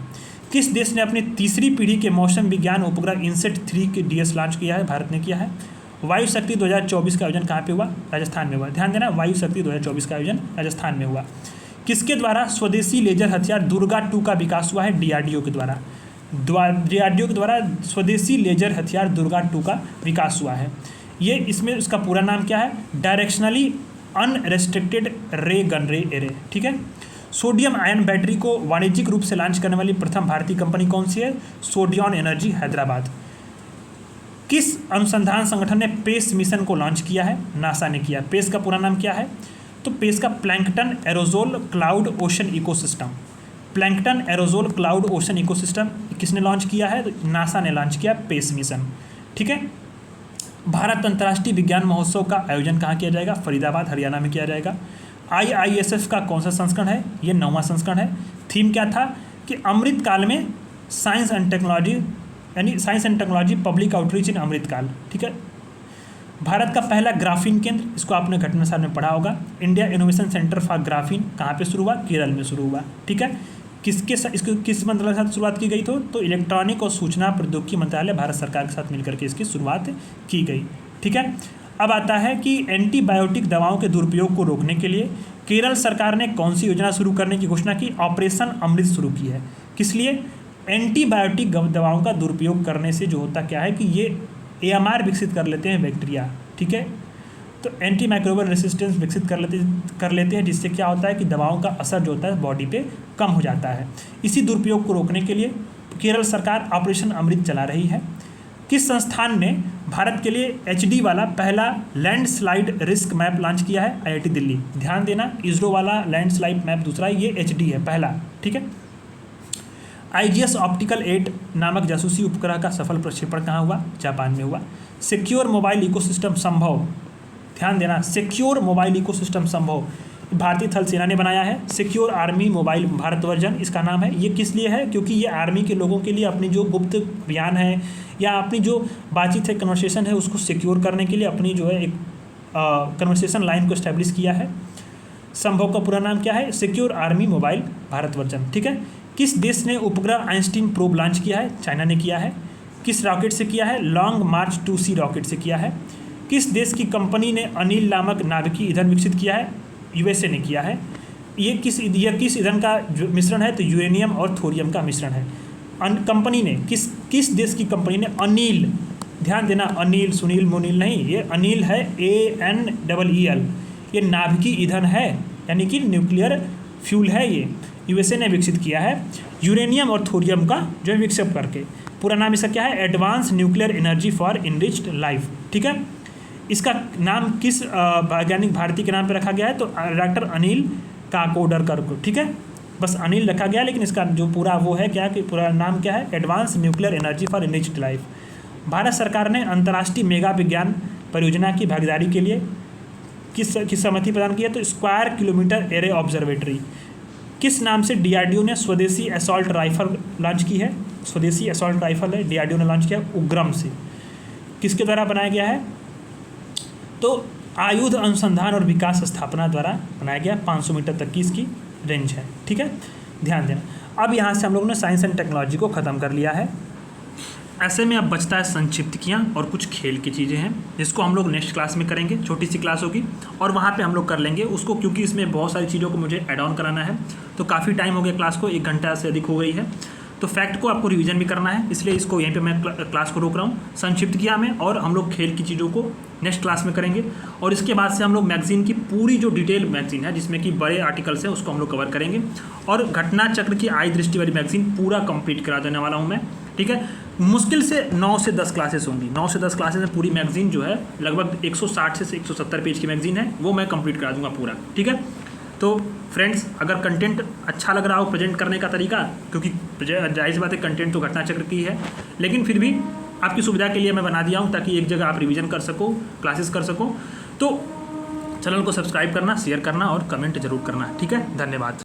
किस देश ने अपनी तीसरी पीढ़ी के मौसम विज्ञान उपग्रह INSET 3 के DS लॉन्च किया है, भारत ने किया है। वायु शक्ति 2024 का आयोजन कहाँ पे हुआ, राजस्थान में हुआ। ध्यान देना, वायु शक्ति 2024 का आयोजन राजस्थान में हुआ। किसके द्वारा स्वदेशी लेजर हथियार दुर्गा 2 का विकास हुआ है, DRDO के द्वारा। DRDO के द्वारा स्वदेशी लेजर हथियार दुर्गा 2 का विकास हुआ है। ये इसमें उसका पूरा नाम क्या है, डायरेक्शनली अनरेस्ट्रिक्टेड रे गन रे एरे, ठीक है। सोडियम आयन बैटरी को वाणिज्यिक रूप से लॉन्च करने वाली प्रथम भारतीय कंपनी कौन सी है, सोडियन एनर्जी हैदराबाद। किस अनुसंधान संगठन ने पेस मिशन को लॉन्च किया है, नासा ने किया। पेस का पूरा नाम क्या है, तो पेस का plankton aerosol cloud ocean ecosystem. Plankton aerosol cloud ocean ecosystem किसने लॉन्च किया है, तो नासा ने लॉन्च किया पेस मिशन, ठीक है। भारत अंतर्राष्ट्रीय विज्ञान महोत्सव का आयोजन कहाँ किया जाएगा, फरीदाबाद हरियाणा में किया जाएगा। IISF का कौन सा संस्करण है, ये 9वां संस्करण है। थीम क्या था कि अमृत काल में साइंस एंड टेक्नोलॉजी, यानी science and technology public outreach in Amritkaal, ठीक है। भारत का पहला ग्राफीन केंद्र, इसको आपने घटनासार में पढ़ा होगा। India innovation centre for graphene कहाँ पे शुरू हुआ, केरल में शुरू हुआ, ठीक है। इसको किस मंत्रालय के साथ शुरुआत की गई, तो इलेक्ट्रॉनिक और सूचना प्रौद्योगिकी मंत्रालय भारत सरकार के साथ मिलकर के इसकी शुरुआत की गई, ठीक है। अब आता है कि एंटीबायोटिक दवाओं के दुरुपयोग को रोकने के लिए केरल सरकार ने कौन सी योजना शुरू करने की घोषणा की, ऑपरेशन अमृत शुरू की है। किस लिए, एंटीबायोटिक दवाओं का दुरुपयोग करने से जो होता क्या है कि ये AMR विकसित कर लेते हैं बैक्टीरिया, ठीक है, तो एंटी माइक्रोबियल रेसिस्टेंस विकसित कर लेते हैं, जिससे क्या होता है कि दवाओं का असर जो होता है बॉडी पे कम हो जाता है। इसी दुरुपयोग को रोकने के लिए केरल सरकार ऑपरेशन अमृत चला रही है। किस संस्थान ने भारत के लिए HD वाला पहला लैंडस्लाइड रिस्क मैप लॉन्च किया है, IIT दिल्ली। ध्यान देना, इसरो वाला लैंडस्लाइड मैप दूसरा है, ये HD है पहला, ठीक है। IGS ऑप्टिकल 8 नामक जासूसी उपग्रह का सफल प्रक्षेपण कहाँ हुआ, जापान में हुआ। सिक्योर मोबाइल इकोसिस्टम संभव, ध्यान देना, सिक्योर मोबाइल इकोसिस्टम संभव भारतीय थल सेना ने बनाया है। Secure army mobile Bharat version इसका नाम है। ये किस लिए है, क्योंकि ये आर्मी के लोगों के लिए अपनी जो गुप्त बयान है या अपनी जो बातचीत है, कन्वर्सेशन है, उसको सिक्योर करने के लिए अपनी जो है एक कन्वर्सेशन लाइन को इस्टेब्लिश किया है। संभव का पूरा नाम क्या है, secure army mobile Bharat version, ठीक है। किस देश ने उपग्रह आइंस्टीन प्रोब लॉन्च किया है, चाइना ने किया है। किस रॉकेट से किया है, लॉन्ग मार्च 2C रॉकेट से किया है। किस देश की कंपनी ने अनिल नामक नाभिकीय ईंधन विकसित किया है, USA ने किया है। ये किस ईंधन का जो मिश्रण है, तो यूरेनियम और थोरियम का मिश्रण है। कंपनी ने किस देश की कंपनी ने अनिल, ध्यान देना, अनिल सुनील मुनील नहीं, ये अनिल है ANEEL, ये नाभिकीय ईंधन है, यानी कि न्यूक्लियर फ्यूल है, ये USA ने विकसित किया है। यूरेनियम और थोरियम का जो है विकसित करके, पूरा नाम इसका क्या है, advance nuclear energy for enriched life, ठीक है। इसका नाम किस वैज्ञानिक भारती के नाम पे रखा गया है, तो डॉक्टर अनिल काकोडकर को, ठीक है, बस अनिल रखा गया, लेकिन इसका जो पूरा वो है क्या कि पूरा नाम क्या है, advance nuclear energy for enriched life. Bharat सरकार ने अंतर्राष्ट्रीय मेगा विज्ञान परियोजना की भागीदारी के लिए किस सहमति प्रदान की है, तो स्क्वायर किलोमीटर एरे ऑब्जर्वेटरी। किस नाम से डीआरडीओ ने स्वदेशी असॉल्ट राइफल लॉन्च की है? स्वदेशी असॉल्ट राइफल है डीआरडीओ ने लॉन्च किया उग्रम से। किसके द्वारा बनाया गया है? तो आयुध अनुसंधान और विकास स्थापना द्वारा बनाया गया। 500 मीटर तक की इसकी रेंज है। ठीक है, ध्यान देना। अब यहाँ से हम लोगों ने साइंस एंड टेक्नोलॉजी को ख़त्म कर लिया है। ऐसे में अब बचता है संक्षिप्तकियाँ और कुछ खेल की चीज़ें हैं, जिसको हम लोग नेक्स्ट क्लास में करेंगे। छोटी सी क्लास होगी और वहाँ पे हम लोग कर लेंगे उसको, क्योंकि इसमें बहुत सारी चीज़ों को मुझे ऐड ऑन कराना है। तो काफ़ी टाइम हो गया क्लास को, 1 घंटा से अधिक हो गई है। तो फैक्ट को आपको रिवीजन भी करना है, इसलिए इसको यहीं पे मैं क्लास को रोक रहा हूँ संक्षिप्तकियाँ में, और हम लोग खेल की चीज़ों को नेक्स्ट क्लास में करेंगे। और इसके बाद से हम लोग मैगजीन की पूरी जो डिटेल मैगजीन है, जिसमें कि बड़े आर्टिकल्स हैं, उसको हम लोग कवर करेंगे। और घटना चक्र की आई दृष्टि वाली मैगजीन पूरा कंप्लीट करा देने वाला हूँ मैं। ठीक है, मुश्किल से 9 से 10 क्लासेस होंगी। 9 से 10 क्लासेस में पूरी मैगजीन जो है लगभग 160 से 170 पेज की मैगजीन है, वो मैं कंप्लीट करा दूंगा पूरा। ठीक है, तो फ्रेंड्स, अगर कंटेंट अच्छा लग रहा हो प्रेजेंट करने का तरीका, क्योंकि जाहिर सी बात है कंटेंट तो घटना चक्र की है, लेकिन फिर भी आपकी सुविधा के लिए मैं बना दिया हूँ ताकि एक जगह आप रिवीजन कर सको, क्लासेस कर सको। तो चैनल को सब्सक्राइब करना, शेयर करना और कमेंट जरूर करना। ठीक है, धन्यवाद।